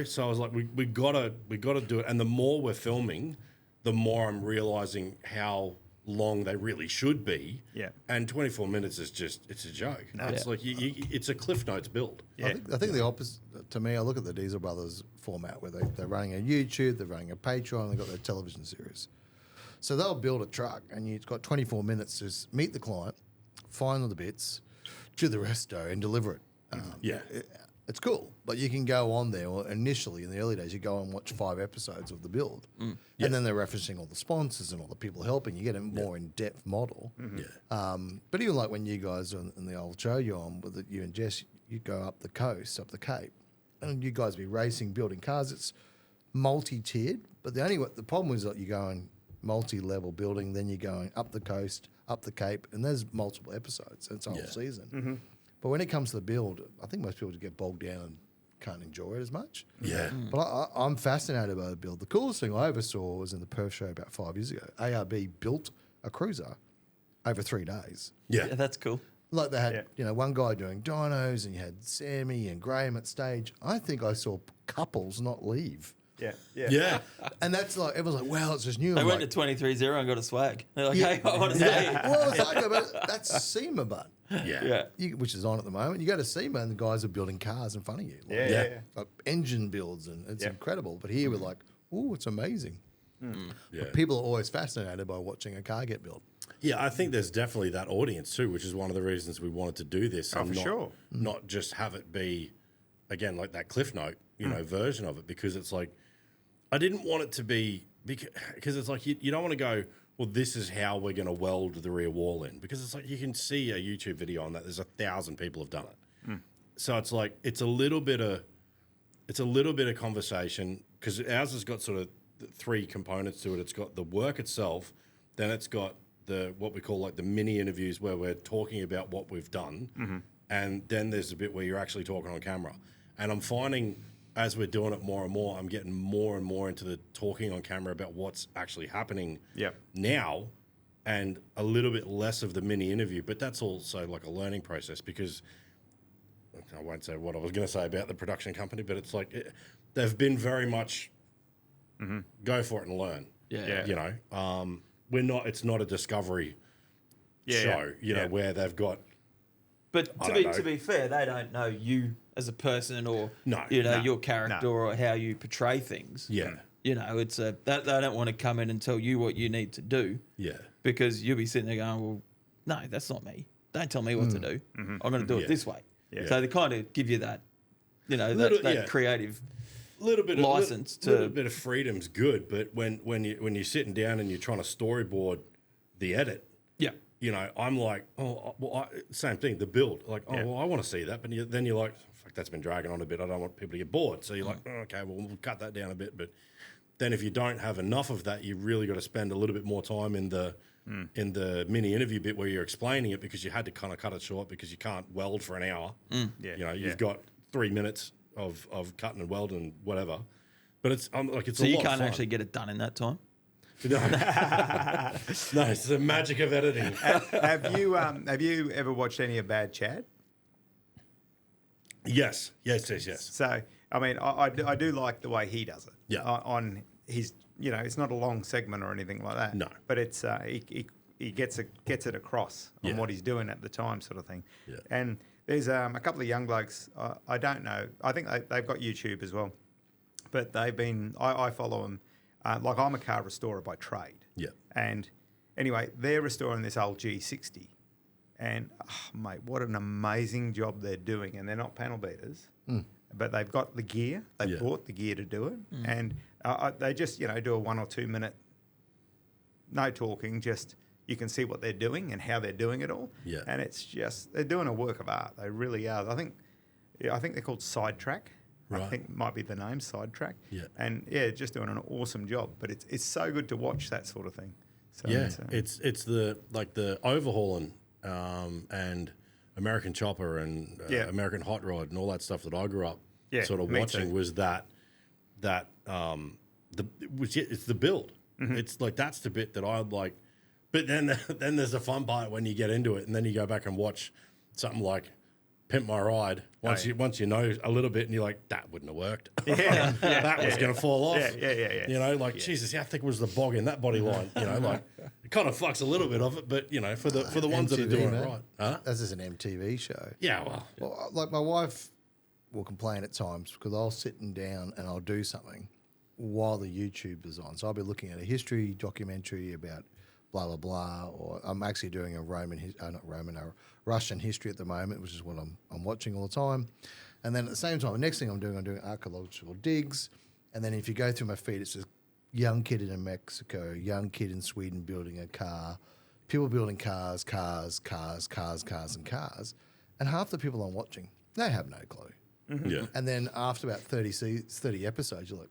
So I was like, we gotta do it. And the more we're filming, the more I'm realizing how long they really should be. Yeah. And 24 minutes is it's a joke. It's like it's a Cliff Notes build. I think the opposite to me. I look at the Diesel Brothers format where they're running a YouTube, they're running a Patreon, they've got their television series. So they'll build a truck, and you've got 24 minutes to meet the client, find all the bits, do the resto, and deliver it. It's cool, but you can go on there. Or initially, in the early days, you go and watch 5 episodes of the build, and then they're referencing all the sponsors and all the people helping. You get a more in-depth model. But even like when you guys on the old show you're on with you and Jess, you go up the coast, up the Cape, and you guys be racing, building cars. It's multi-tiered, but the problem is that you go and multi-level building. Then you're going up the coast, up the Cape, and there's multiple episodes. It's a whole season. But when it comes to the build, I think most people just get bogged down and can't enjoy it as much. Yeah. But I'm fascinated by the build. The coolest thing I ever saw was in the Perth show about 5 years ago. ARB built a cruiser over 3 days. Yeah. Yeah, that's cool. Like they had, one guy doing dynos, and you had Sammy and Graham at stage. I think I saw couples not leave. Yeah. And that's like, everyone's like, well, it's just new. They I'm went like, to 23-0 and got a swag. They're like, hey, I want to stay. well, it's like, but that's SEMA, but Yeah. which is on at the moment. You go to SEMA and the guys are building cars in front of you. Like, Yeah. like engine builds, and it's incredible. But here we're like, oh, it's amazing. Yeah. But people are always fascinated by watching a car get built. Yeah, I think there's definitely that audience too, which is one of the reasons we wanted to do this. Oh, for sure. Not just have it be, again, like that Cliff Note, version of it, because it's like, I didn't want it to be, because it's like, you don't want to go, well, this is how we're going to weld the rear wall in, because it's like, you can see a YouTube video on that. There's 1,000 people have done it. So it's like, it's a little bit of conversation, because ours has got sort of 3 components to it. It's got the work itself, then it's got what we call like the mini interviews where we're talking about what we've done, and then there's a bit where you're actually talking on camera. And I'm finding as we're doing it more and more, I'm getting more and more into the talking on camera about what's actually happening now, and a little bit less of the mini interview. But that's also like a learning process, because I won't say what I was going to say about the production company, but it's like they've been very much go for it and learn. You know, we're not. It's not a discovery show. You know, where they've got. But to be fair, they don't know you as a person, or your character, or how you portray things. Yeah. You know, it's they don't want to come in and tell you what you need to do. Yeah. Because you'll be sitting there going, well, no, that's not me. Don't tell me what to do. I'm going to do it this way. Yeah. So they kind of give you that, that creative license a little bit of freedom's good, but when you're sitting down and you're trying to storyboard the edit, you know, I'm like, same thing, the build, like, well, I want to see that, but then you're like, fuck, that's been dragging on a bit. I don't want people to get bored. So you're like, okay, well, we'll cut that down a bit. But then if you don't have enough of that, you really got to spend a little bit more time in the mini interview bit where you're explaining it, because you had to kind of cut it short because you can't weld for an hour. You know, you've got 3 minutes of cutting and welding and whatever. But it's like it's so a you lot can't of fun. actually get it done in that time. No, it's the magic of editing. Have you ever watched any of Bad Chad? Yes. So, I mean, I do like the way he does it. Yeah. On his, it's not a long segment or anything like that. No. But it's he gets it across on what he's doing at the time, sort of thing. Yeah. And there's a couple of young blokes. I don't know. I think they've got YouTube as well, but they've been. I follow them. Like, I'm a car restorer by trade. Yeah. And anyway, they're restoring this old G60. And, mate, what an amazing job they're doing. And they're not panel beaters, but they've got the gear. They've bought the gear to do it. And they just, do a 1 or 2 minute, no talking, just you can see what they're doing and how they're doing it all. Yeah. And it's just, they're doing a work of art. They really are. I think they're called Sidetrack. Right. I think might be the name, Sidetrack. Yeah. And just doing an awesome job. But it's so good to watch that sort of thing. So it's the overhauling and American Chopper and American Hot Rod and all that stuff that I grew up sort of watching was it's the build. It's like that's the bit that I like. But then there's a fun part when you get into it, and then you go back and watch something like Pimp My Ride. Once you know a little bit, and you're like, that wouldn't have worked. That was going to fall off. Yeah. You know, like Jesus, how thick was the bog in that body line? You know, like it kind of fucks a little bit of it, but for the ones that are doing it right, huh? This is an MTV show. Yeah, Well, like my wife will complain at times because I'll sit down and I'll do something while the YouTube is on. So I'll be looking at a history documentary about blah blah blah, or I'm actually doing a Russian history at the moment, which is what I'm watching all the time. And then at the same time, the next thing I'm doing archaeological digs. And then if you go through my feed, it's this young kid in Mexico, young kid in Sweden building a car, people building cars. And half the people I'm watching, they have no clue. Yeah. And then after about 30 episodes, you're like,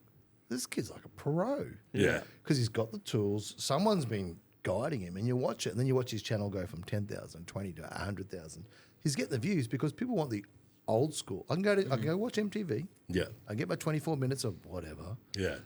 this kid's like a pro. Yeah. Because he's got the tools. Someone's been guiding him, and you watch it, and then you watch his channel go from 10,000, 20 to 100,000. He's getting the views because people want the old school. I can go watch MTV. Yeah. I get my 24 minutes of whatever. Yeah.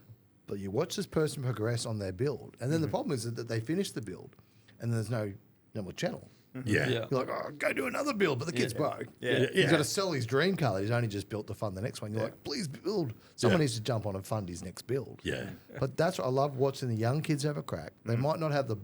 But you watch this person progress on their build, and then the problem is that they finish the build, and there's no more channel. Yeah. Yeah. You're like, oh, go do another build, but the kid's broke. Yeah. He's got to sell his dream car that he's only just built to fund the next one. You're like, please build. Someone Yeah. needs to jump on and fund his next build. Yeah. But that's what I love watching the young kids have a crack. They might not have the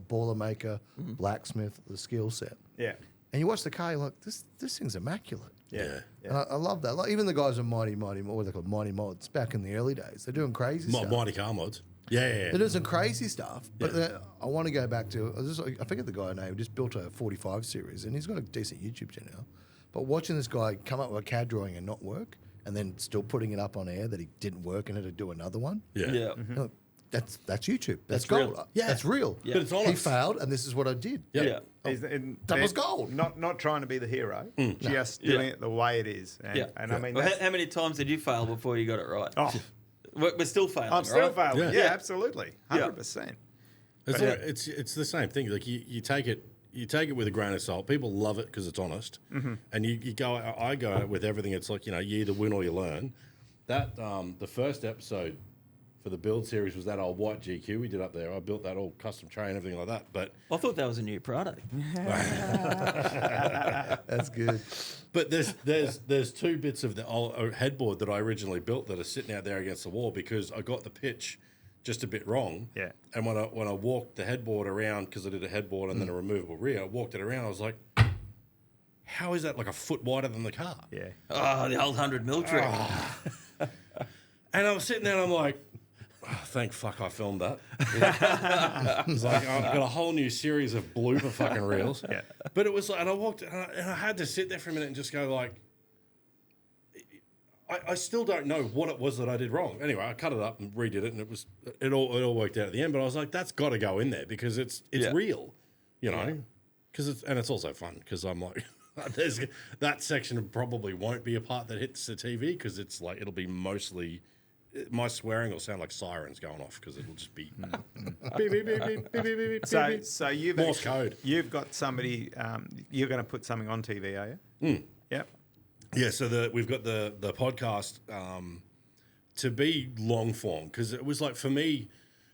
boilermaker, blacksmith, the skill set. Yeah. And you watch the car, you're like, this thing's immaculate. Yeah. And I love that. Like, even the guys at Mighty, what are they called? Mighty Mods, back in the early days, they're doing crazy stuff. Mighty car mods. Yeah. They're doing some crazy stuff, but I want to go back to, I forget the guy's name, just built a 45 series, and he's got a decent YouTube channel now. But watching this guy come up with a CAD drawing and not work, and then still putting it up on air that he didn't work and had to do another one, Yeah. Yeah. you know, that's YouTube. That's That's real. gold. Yeah. That's real. Yeah. But it's honest. He failed, and this is what I did. Yeah. Yeah. That was gold. Not trying to be the hero, just doing it the way it is. And, Yeah. and I mean, Well, that's- how many times did you fail before you got it right? oh, We're still failing. I'm still right? failing. Yeah. Yeah, absolutely, Yeah. 100%. It's the same thing. Like you take it with a grain of salt. People love it because it's honest, and you go. I go at it with everything. It's like, you either win or you learn. That the first episode for the build series was that old white GQ we did up there. I built that all custom tray and everything like that. But I thought that was a new product. That's good. But there's two bits of the old headboard that I originally built that are sitting out there against the wall because I got the pitch just a bit wrong. Yeah. And when I walked the headboard around, because I did a headboard and then a removable rear, I walked it around. I was like, how is that like a foot wider than the car? Yeah. Oh, the old 100 mil trick. And I was sitting there and I'm like, oh, thank fuck I filmed that. It's like I've got a whole new series of blooper fucking reels. Yeah. But it was like, and I walked, and I had to sit there for a minute and just go like, I still don't know what it was that I did wrong. Anyway, I cut it up and redid it, and it all worked out at the end. But I was like, that's got to go in there because it's Yeah. real, because it's also fun because I'm like, there's that section probably won't be a part that hits the TV because it's like it'll be mostly. My swearing will sound like sirens going off because it'll just be beep, beep, beep, beep, beep, beep, beep, beep, So, beep. so you've Morse actually- code. You've got somebody. You're going to put something on TV, are you? Yep. Yeah, so we've got the podcast to be long form because it was like for me,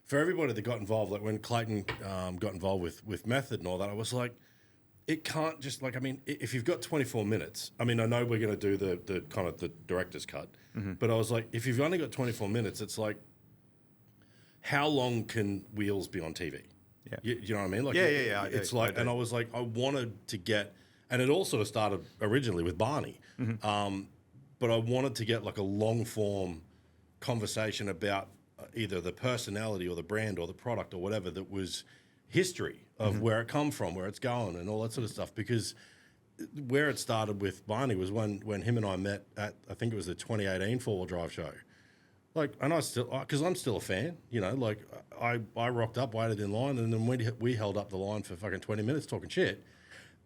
for everybody that got involved, like when Clayton got involved with method and all that, I was like, it can't just like, I mean, if you've got 24 minutes, I mean, I know we're going to do the kind of the director's cut, but I was like, if you've only got 24 minutes, it's like, how long can Wheels be on TV? Yeah. You know what I mean? Like, Yeah, I do, It's like, I do. and I was like, I wanted to get, and it all sort of started originally with Barney, but I wanted to get like a long form conversation about either the personality or the brand or the product or whatever that was history of where it come from, where it's going, and all that sort of stuff. Because where it started with Barney was when him and I met at, I think it was the 2018 four-wheel drive show. Like, and I still, because I'm still a fan, like I rocked up, waited in line, and then we held up the line for fucking 20 minutes talking shit.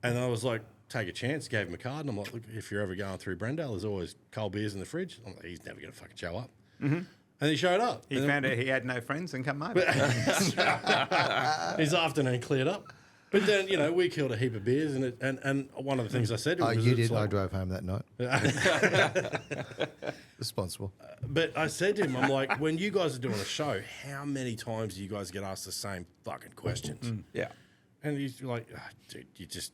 And I was like, take a chance, gave him a card, and I'm like, look, if you're ever going through Brendale, there's always cold beers in the fridge. I'm like, he's never going to fucking show up. And he showed up. He found out he had no friends and come over. His afternoon cleared up. But then, we killed a heap of beers, and one of the things I said to him Oh, was, you it's did. I like, drove home that night. Responsible. but I said to him, I'm like, when you guys are doing a show, how many times do you guys get asked the same fucking questions? Yeah. And he's like, oh, dude, you just,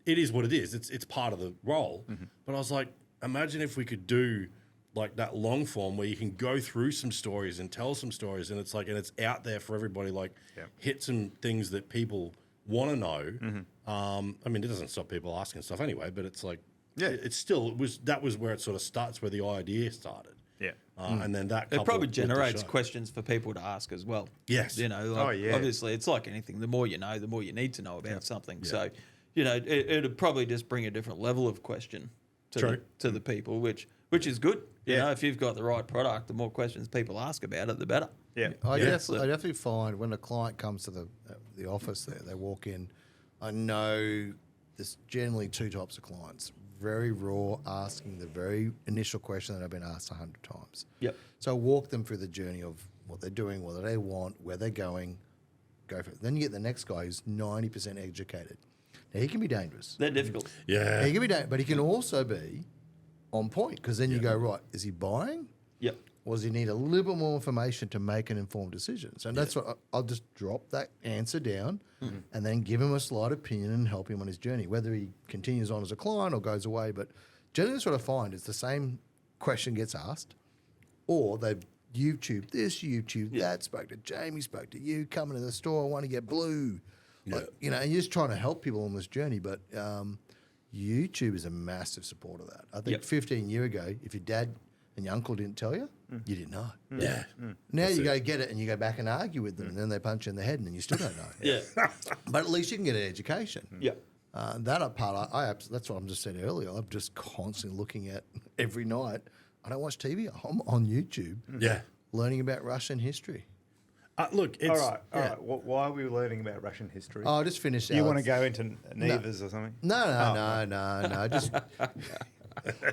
it is what it is. It's part of the role. But I was like, imagine if we could do like that long form where you can go through some stories and tell some stories, and it's like, and it's out there for everybody, like hit some things that people want to know. I mean, it doesn't stop people asking stuff anyway, but it's like, it's still, that was where it sort of starts, where the idea started. Yeah. And then that It coupled probably with the generates show. questions for people to ask as well. Yes. Obviously, it's like anything. The more you know, the more you need to know about something. So, it'd probably just bring a different level of question to the people, which is good. You know, if you've got the right product, the more questions people ask about it, the better. Yeah. I definitely find when a client comes to the office there, they walk in, I know there's generally two types of clients. very raw, asking the very initial question that I've been asked 100 times. Yep. So walk them through the journey of what they're doing, what they want, where they're going, go for it. Then you get the next guy who's 90% educated. Now, he can be dangerous. They're difficult. Yeah. He can be dangerous, but he can also be on point because then you go, right, is he buying? Yep. Or does he need a little bit more information to make an informed decision? So that's what I'll just drop that answer down and then give him a slight opinion and help him on his journey, whether he continues on as a client or goes away. But generally, that's what I find is the same question gets asked, or they've YouTube this, YouTube that, spoke to Jamie, spoke to you, coming to the store, I want to get blue. Like, you know, and you're just trying to help people on this journey. But YouTube is a massive support of that. I think 15 years ago, if your dad and your uncle didn't tell you, you didn't know. Yeah. Now you go get it and you go back and argue with them, and then they punch you in the head and you still don't know. Yeah. But at least you can get an education. Yeah. That part, that's what I'm just said earlier. I'm just constantly looking at every night. I don't watch TV. I'm on YouTube. Yeah. Learning about Russian history. Look, it's All right. Why are we learning about Russian history? Oh, I just finished. You want to go into Nevers or something? No. Just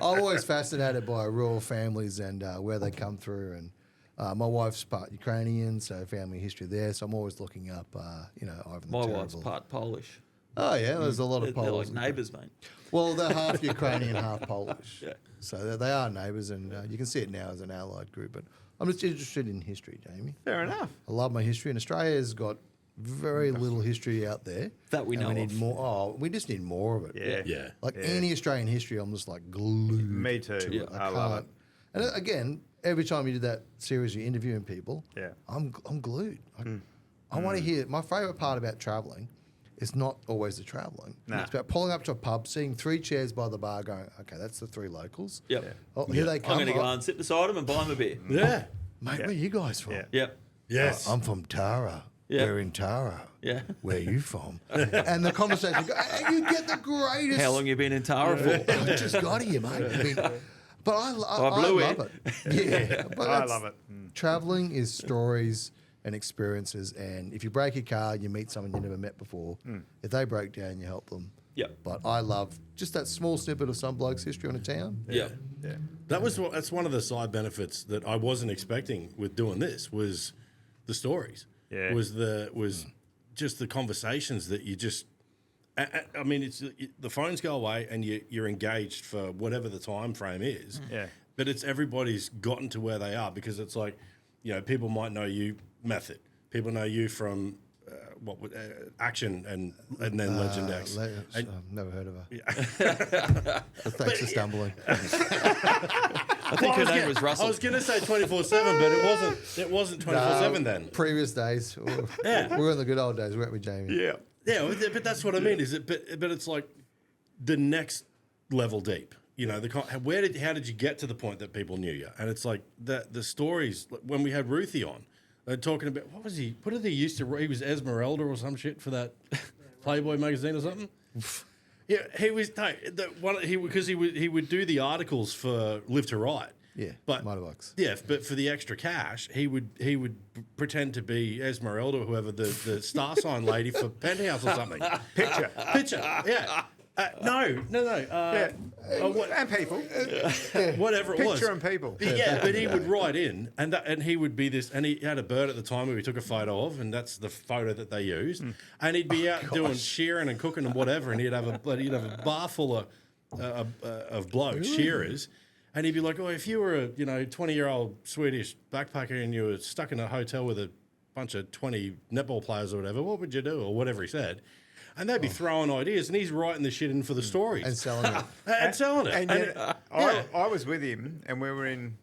I'm always fascinated by rural families and where they come through. And my wife's part Ukrainian, so family history there. So I'm always looking up, Ivan the My Terrible. wife's part Polish. Oh yeah, there's a lot of They're Poles. like neighbours, mate. Well, they're half Ukrainian, half Polish. Yeah. So they are neighbours, and you can see it now as an allied group. But I'm just interested in history, Jamie. Fair enough. I love my history, and Australia's got very little history out there. That we and know we need of. more. Oh, we just need more of it. Yeah. Yeah. Like any Australian history, I'm just like glued. Me too. To Yeah. it. I love it. And again, every time you do that series, you're interviewing people. Yeah. I'm glued. I want to hear. My favourite part about travelling is not always the travelling. Nah. It's about pulling up to a pub, seeing 3 chairs by the bar, going, okay, that's the 3 locals. Yep. Yeah. Oh, here they I'm come. going to go Oh, and sit beside them and buy them a beer. Yeah. mate, Yeah. where are you guys from? Yeah. Yep. Yes. I'm from Tara. Yeah. We're in Tara. Yeah. Where are you from? And the conversation, and you get the greatest. How long you been in Tara for? I just got here, mate. I mean, but I blew love it. Yeah, but I that's- love it. Traveling is stories and experiences, and if you break a car, you meet someone you never met before. If they break down, you help them. Yep. But I love just that small snippet of some bloke's history on a town. Yeah. Yeah. That's one of the side benefits that I wasn't expecting with doing this was the stories. Yeah. Was just the conversations that you just. I mean, it's the phones go away and you're engaged for whatever the time frame is. Yeah. But it's everybody's gotten to where they are because it's like, people might know you method. People know you from Action and then Legendex. And- I've never heard of her. So thanks for stumbling. I think her name was Russell. I was going to say 24/7, but it wasn't 24/7 then. Previous days. Yeah. We're in the good old days, weren't we, Jamie? Yeah. Yeah, but that's what I mean. Is it? But it's like the next level deep. How did you get to the point that people knew you? And it's like the stories when we had Ruthie on, they're talking about what was he? What did he used to? He was Esmeralda or some shit for that Playboy magazine or something. Yeah, he was because he would do the articles for Live to Write. Yeah, but motorbikes. Yeah, but for the extra cash, he would pretend to be Esmeralda, whoever the star sign lady for Penthouse or something. Picture. Yeah. No. And people. Whatever it was. Picture and people. Yeah, but he would write in, and he would be this, and he had a bird at the time who he took a photo of, and that's the photo that they used. And he'd be out doing shearing and cooking and whatever, and he'd have a bar full of blokes, shearers, and he'd be like, "Oh, if you were a 20-year-old Swedish backpacker and you were stuck in a hotel with a bunch of 20 netball players or whatever, what would you do?" Or whatever he said. And they'd be throwing ideas, and he's writing the shit in for the stories. And selling it. And selling it. And And yet, yeah. I was with him, and we were in.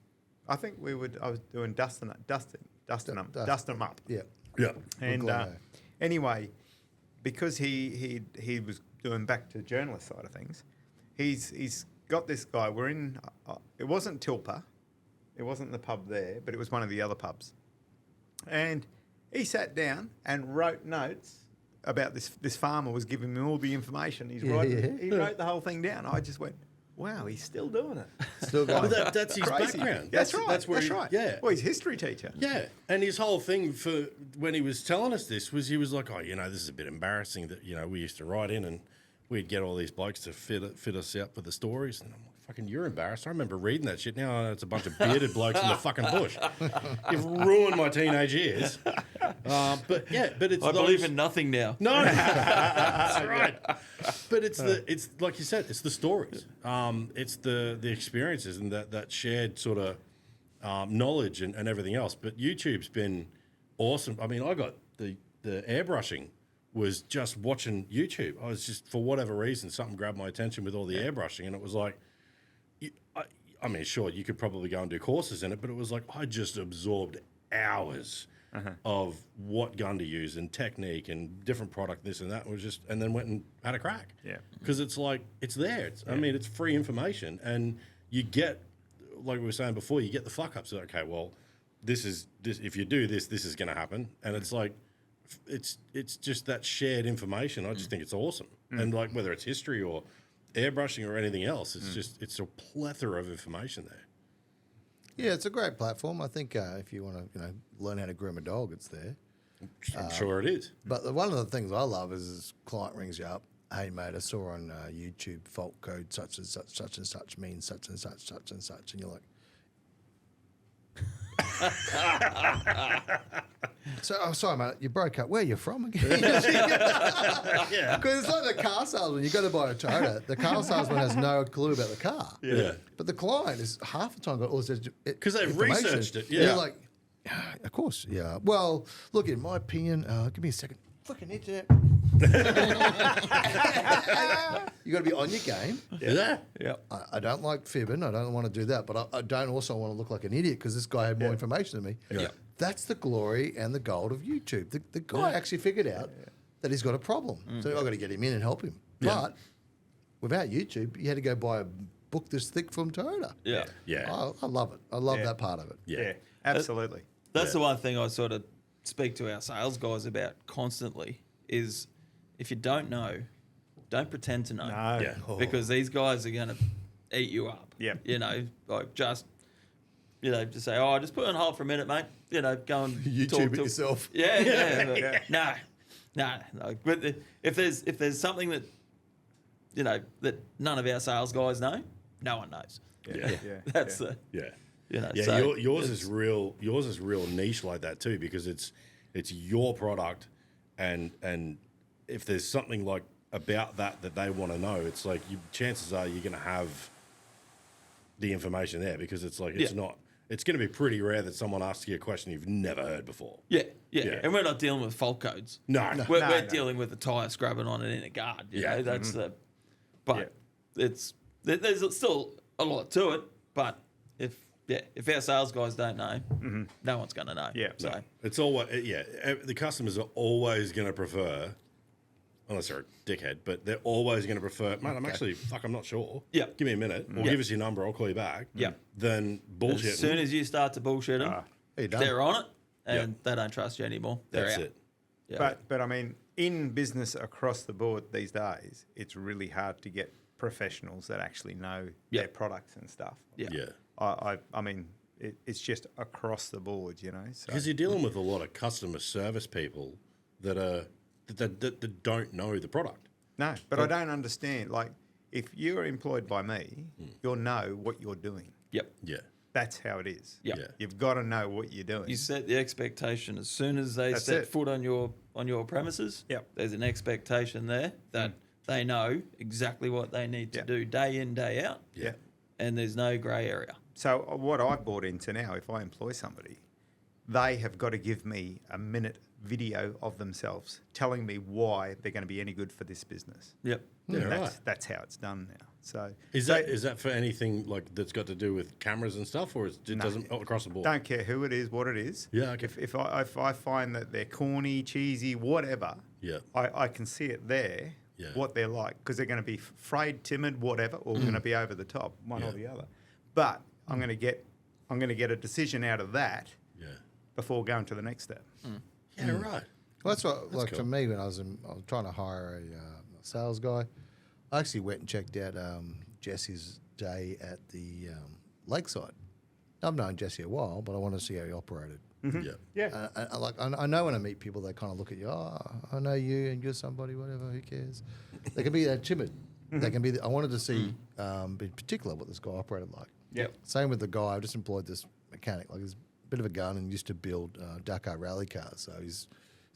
I was doing dusting them up. Yeah. Yeah. And Glad. anyway, because he was doing back to the journalist side of things, he's got this guy. We're in. It wasn't Tilpa, it wasn't the pub there, but it was one of the other pubs. And he sat down and wrote notes about this farmer was giving me all the information. He wrote the whole thing down. I just went, wow, he's still doing it. Still going. Well, that's his Crazy. background. That's right. That's where That's he- right. Yeah. Well, he's a history teacher. Yeah, and his whole thing for when he was telling us this was he was like, "Oh, this is a bit embarrassing that we used to write in and we'd get all these blokes to fit us out for the stories, and I'm like, fucking, you're embarrassed. I remember reading that shit. Now I know it's a bunch of bearded blokes in the fucking bush. You've ruined my teenage years. But it's I believe in nothing now. no, that's right. But it's like you said, it's the stories, it's the experiences and that shared sort of knowledge and everything else. But YouTube's been awesome. I mean, I got the airbrushing was just watching YouTube. I was just, for whatever reason, something grabbed my attention with all the airbrushing, and it was like, I mean, sure, you could probably go and do courses in it, but it was like I just absorbed hours of what gun to use and technique and different product, this and that. Was just, and then went and had a crack. Yeah, because it's like it's there. I mean, it's free information, and you get, like we were saying before, you get the fuck ups. Like, okay, well, this. If you do this, this is going to happen, and it's like, it's just that shared information. I just think it's awesome, and like whether it's history or airbrushing or anything else, it's a plethora of information there. Yeah, it's a great platform. I think if you want to learn how to groom a dog, it's there. I'm sure it is. But one of the things I love is client rings you up. Hey mate, I saw on YouTube fault code such and such means such and such, and you're like, so, oh, sorry, mate, you broke up. Where are you from again? Yeah. Because it's like the car salesman. You go to buy a Toyota. The car salesman has no clue about the car. Yeah. But the client is half the time got all this Because they've information. researched it, And yeah. you're like, yeah, of course, yeah. Well, look, in my opinion, give me a second. Fucking internet. You got to be on your game. Yeah. Yeah. I don't like fibbing. I don't want to do that. But I don't also want to look like an idiot because this guy had more information than me. Yeah. That's the glory and the gold of YouTube. The guy actually figured out that he's got a problem. So I've got to get him in and help him. Yeah. But without YouTube, you had to go buy a book this thick from Toyota. Yeah. Yeah. I love it. I love that part of it. Yeah. absolutely. That's the one thing I sort of speak to our sales guys about constantly is if you don't know, don't pretend to know. No. Yeah. Because these guys are going to eat you up. Yep. Like just say, oh, just put it on hold for a minute, mate. Go and YouTube talk it to yourself. Yeah. No. But if there's something that, that none of our sales guys know, no one knows. Yeah. That's Yeah. the, So yours is real niche like that too, because it's your product, and if there's something like about that they want to know, it's like chances are you're going to have the information there, because it's like it's going to be pretty rare that someone asks you a question you've never heard before. Yeah. And we're not dealing with fault codes. No. We're dealing with the tyre scrubbing on an inner guard. You know, that's the. But there's still a lot to it. But if our sales guys don't know, no one's going to know. Yeah. So It's always the customers are always going to prefer, unless they're a dickhead, but they're always going to prefer, mate, I'm not sure. Yeah. Give me a minute. Or give us your number, I'll call you back. Yeah. Then bullshit. as soon as you start to bullshit them, You're done. they're on it and they don't trust you anymore. They're That's out. it. Yeah. But I mean, in business across the board these days, it's really hard to get professionals that actually know their products and stuff. Yeah. Yeah. I mean, it's just across the board, So. Because you're dealing with a lot of customer service people that don't know the product. No, but I don't understand. Like, if you're employed by me, you'll know what you're doing. Yep. Yeah. That's how it is. Yep. Yeah. You've got to know what you're doing. You set the expectation as soon as they That's set it. foot on your premises. Yep. There's an expectation there that they know exactly what they need to Yep. do day in, day out. Yeah. And there's no grey area. So what I've bought into now, if I employ somebody, they have got to give me a minute video of themselves telling me why they're going to be any good for this business. Yep. Yeah, That's how it's done now. So Is that for anything like that's got to do with cameras and stuff, or it doesn't across the board? don't care who it is, what it is. Yeah, okay. If I find that they're corny, cheesy, whatever, Yeah. I can see it there. Yeah. What they're like, because they're going to be afraid, timid, whatever, or going to be over the top, one or Yeah. the other. But I'm going to get a decision out of that Yeah. before going to the next step. Yeah, right. Well, that's what, like, cool. for me, when I was trying to hire a sales guy, I actually went and checked out Jesse's day at the Lakeside. I've known Jesse a while, but I wanted to see how he operated. Yeah. Yeah. I know when I meet people, they kind of look at you. Oh, I know you, and you're somebody. Whatever. Who cares? They can be that timid. They can be. I wanted to see, in particular, what this guy operated like. Yep. Same with the guy. I just employed this mechanic. Like, he's a bit of a gun and used to build Dakar rally cars. So he's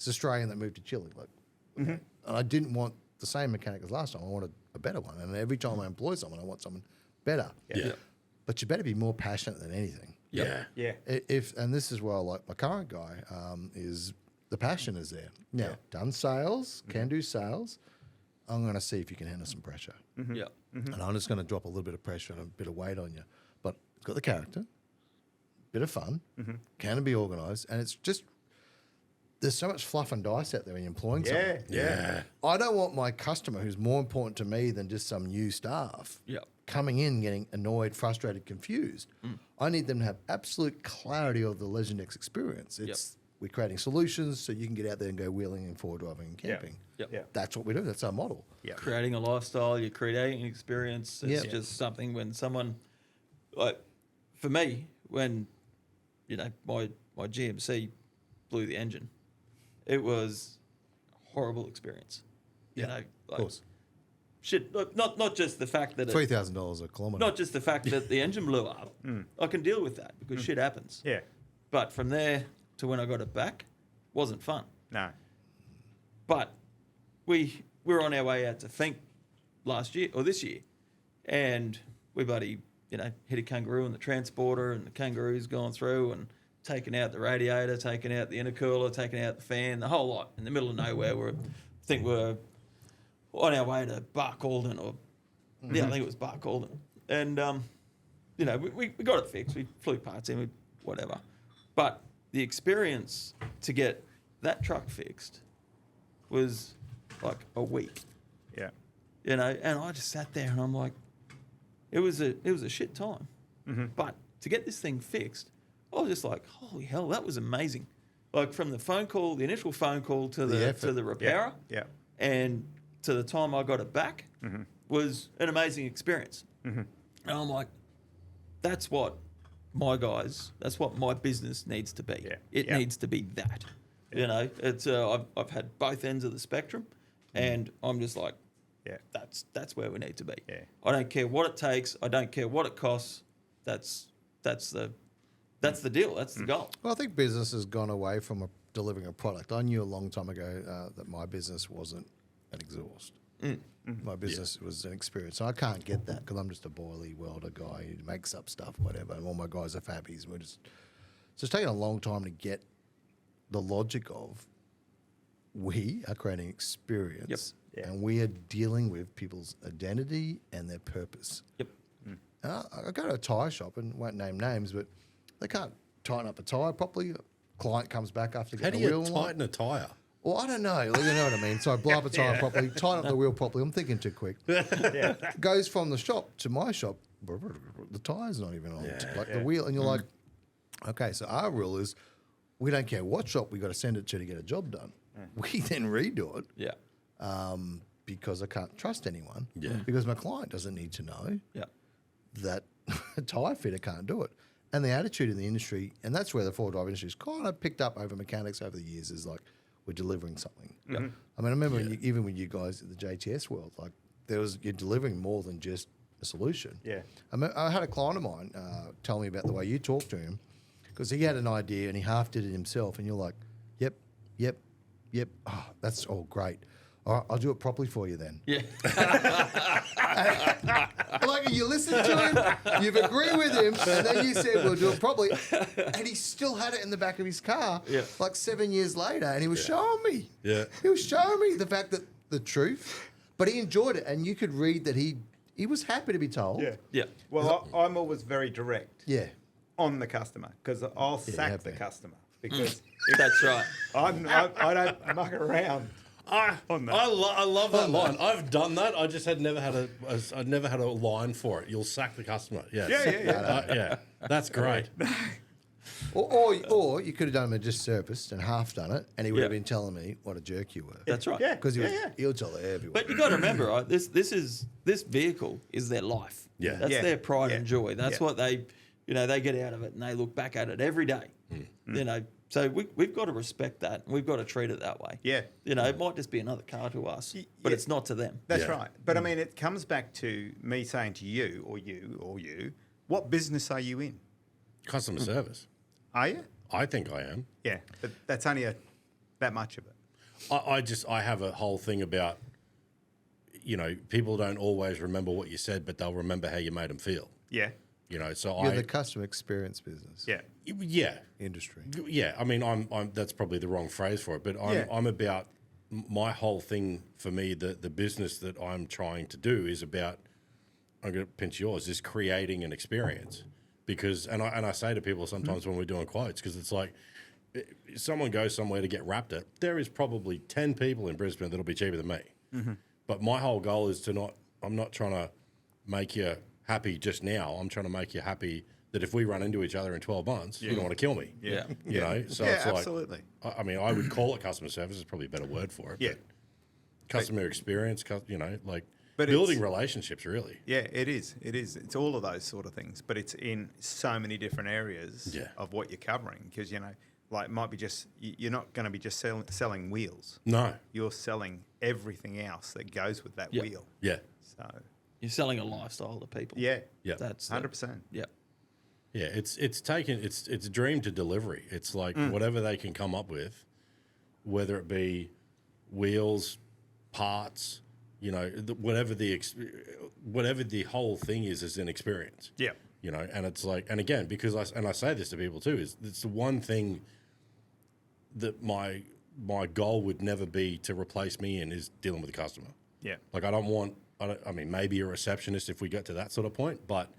Australian that moved to Chile. Like, and I didn't want the same mechanic as last time. I wanted a better one. And every time I employ someone, I want someone better. Yeah. But you better be more passionate than anything. Yeah. Yeah. And this is where I like my current guy, is the passion is there. Now, done sales, can do sales. I'm going to see if you can handle some pressure. Yeah. And I'm just going to drop a little bit of pressure and a bit of weight on you. But it's got the character, bit of fun, can be organised, and it's just, there's so much fluff and dice out there when you're employing someone. Yeah. I don't want my customer, who's more important to me than just some new staff, Yeah. coming in getting annoyed, frustrated, confused. I need them to have absolute clarity of the Legendex experience. It's we're creating solutions so you can get out there and go wheeling and forward driving and camping. Yep. Yeah. That's what we do. That's our model. Yeah. Creating a lifestyle, you're creating an experience. It's Yeah. just something when someone, like, for me, when, my GMC blew the engine, it was a horrible experience. You know, like, Of course. shit. Look, not just the fact that $3,000 a kilometre. not just the fact that the engine blew up. I can deal with that because shit happens. Yeah. But from there to when I got it back, wasn't fun. No. But we were on our way out to Fink last year or this year, and we bloody hit a kangaroo in the transporter, and the kangaroo's gone through and taken out the radiator, taken out the intercooler, taken out the fan, the whole lot in the middle of nowhere. We're on our way to Barcaldine, or I think it was Barcaldine, and we got it fixed. We flew parts in, whatever, but the experience to get that truck fixed was like a week, Yeah. and I just sat there and I'm like, it was a shit time, but to get this thing fixed, I was just like, holy hell, that was amazing. Like, from the initial phone call to the repairer, Yeah. and to the time I got it back was an amazing experience. And I'm like, that's what that's what my business needs to be. Yeah. It Yeah. needs to be that. It's I've had both ends of the spectrum, and I'm just like, Yeah. that's where we need to be. Yeah. I don't care what it takes. I don't care what it costs. That's the deal. That's the goal. Well, I think business has gone away from delivering a product. I knew a long time ago that my business wasn't an exhaust. My business was an experience. So I can't get that because I'm just a boily welder guy who makes up stuff, whatever. And all my guys are fabbies. So it's taken a long time to get the logic of we are creating experience, Yep. and we are dealing with people's identity and their purpose. Yep. And I go to a tyre shop, and won't name names, but they can't tighten up a tyre properly. Client comes back after How do getting a you wheel. tighten a tyre? Well, I don't know. You know what I mean? So I blow up a tyre properly, tighten up the wheel properly. I'm thinking too quick. Goes from the shop to my shop, the tyre's not even on. Like the wheel, and you're like, okay, so our rule is we don't care what shop we got to send it to get a job done. We then redo it. Yeah. Because I can't trust anyone. Yeah. Because my client doesn't need to know Yeah. that a tyre fitter can't do it. And the attitude in the industry, and that's where the four-wheel drive industry is kind of picked up over mechanics over the years, is like, we're delivering something. I mean, I remember even when you guys at the JTS world, like, you're delivering more than just a solution. Yeah. I had a client of mine tell me about the way you talked to him, because he had an idea and he half did it himself, and you're like, yep. Oh, that's all great. All right, I'll do it properly for you then. Yeah. Like, you listened to him, you've agreed with him, and then you said, we'll do it properly. And he still had it in the back of his car, like 7 years later, and he was showing me. Yeah. He was showing me the fact that the truth, but he enjoyed it, and you could read that he was happy to be told. Yeah. Yeah. Well, I'm always very direct Yeah. on the customer because I'll sack have the been. customer because That's right. I don't muck around. On that. I love that line. I've done that. I just had never had a line for it. You'll sack the customer. Yes. Yeah. That's great. Or you could have done him a disservice and half done it, and he would have Yeah. been telling me what a jerk you were. That's right. Yeah. Because he'll tell everyone. But you got to remember, right? This vehicle is their life. Yeah. That's Yeah. their pride Yeah. and joy. That's Yeah. what they get out of it, and they look back at it every day. So we've got to respect that. And we've got to treat it that way. Yeah. You know, it might just be another car to us, but it's not to them. That's Yeah. right. But I mean, it comes back to me saying to you, what business are you in? Customer service. Are you? I think I am. Yeah, but that's only that much of it. I have a whole thing about, people don't always remember what you said, but they'll remember how you made them feel. Yeah. So You're the customer experience business. Yeah. yeah, Industry. yeah. I mean, I'm that's probably the wrong phrase for it, but I'm about my whole thing for me. The business that I'm trying to do is about. I'm going to pinch yours. Is creating an experience because, and I say to people sometimes when we're doing quotes because it's like. If someone goes somewhere to get wrapped at, there is probably 10 people in Brisbane that'll be cheaper than me. Mm-hmm. But my whole goal is I'm not trying to make you happy just now. I'm trying to make you happy that if we run into each other in 12 months, you don't want to kill me. Yeah. So Yeah, it's like, absolutely. I mean, I would call it customer service is probably a better word for it. Yeah. But customer experience, But building relationships really. Yeah, it is. It is. It's all of those sort of things, but it's in so many different areas of what you're covering because, like it might be just, you're not going to be just selling wheels. No. You're selling everything else that goes with that Yeah. wheel. Yeah. So, You're selling a lifestyle to people. yeah. Yeah. That's 100%. Yeah. Yeah, it's dream to delivery. It's like whatever they can come up with, whether it be wheels, parts, whatever the whole thing is an experience. Yeah. And it's like, and again, because I say this to people too, is it's the one thing that my goal would never be to replace me in is dealing with the customer. Yeah. Like I mean, maybe a receptionist if we get to that sort of point, but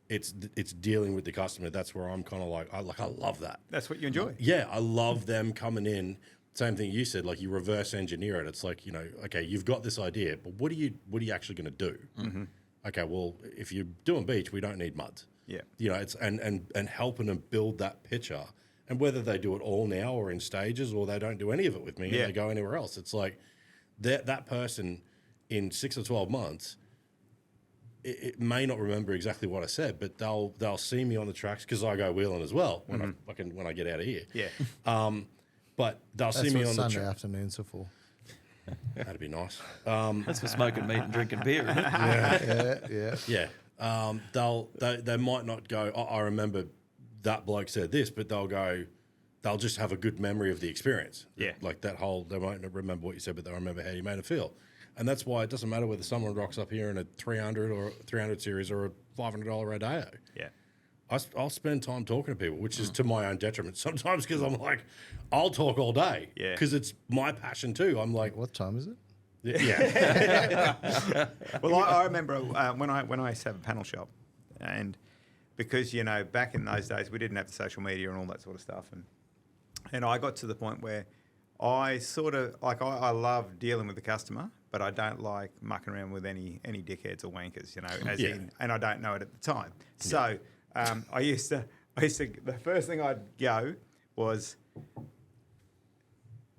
it's dealing with the customer. That's where I'm kind of like I love that. That's what you enjoy. Yeah, I love them coming in. Same thing you said, like you reverse engineer it. It's like, okay, you've got this idea, but what are you actually going to do? Mm-hmm. Okay, well, if you're doing beach, we don't need muds. Yeah. It's and helping them build that picture. And whether they do it all now or in stages or they don't do any of it with me and they go anywhere else. It's like that person in 6 or 12 months, it may not remember exactly what I said, but they'll see me on the tracks because I go wheeling as well when I get out of here. Yeah. But they'll That's see me what on the Sunday track. afternoons are for. That'd be nice. That's for smoking meat and drinking beer, isn't it? Yeah. Yeah. They might not go, I remember that bloke said this, but they'll just have a good memory of the experience. Yeah. Like that whole, they won't remember what you said, but they'll remember how you made them feel. And that's why it doesn't matter whether someone rocks up here in a 300 or 300 series or a $500 Rodeo. Yeah. I'll spend time talking to people, which is to my own detriment sometimes because I'm like, I'll talk all day Yeah. because it's my passion too. I'm like, What time is it? yeah. Well, I remember when I used to have a panel shop, and because back in those days we didn't have the social media and all that sort of stuff, and I got to the point where I sort of like I love dealing with the customer, but I don't like mucking around with any dickheads or wankers, and I don't know it at the time. So I used to the first thing I'd go was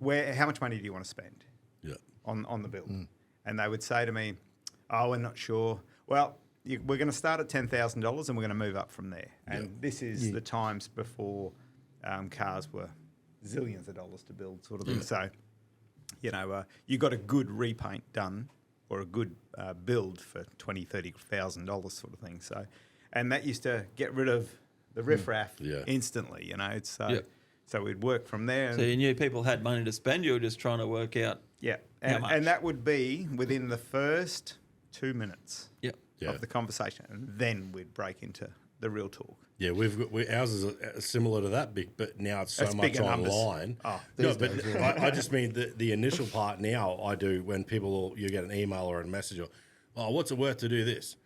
how much money do you want to spend? Yeah. On the build. And they would say to me, oh, we're not sure. Well, we're going to start at $10,000 and we're going to move up from there. And this is the times before cars were zillions of dollars to build sort of thing. So, you got a good repaint done or a good build for $20,000, $30,000 sort of thing. So, and that used to get rid of the riffraff instantly, So we'd work from there. So you knew people had money to spend. You were just trying to work out. Yeah, How much? and that would be within the first 2 minutes Yep. Yeah. of the conversation, and then we'd break into the real talk. Yeah, ours is similar to that, but now it's so It's much bigger numbers. online. Oh, No, but I just mean the initial part now I do when you get an email or a message or, what's it worth to do this?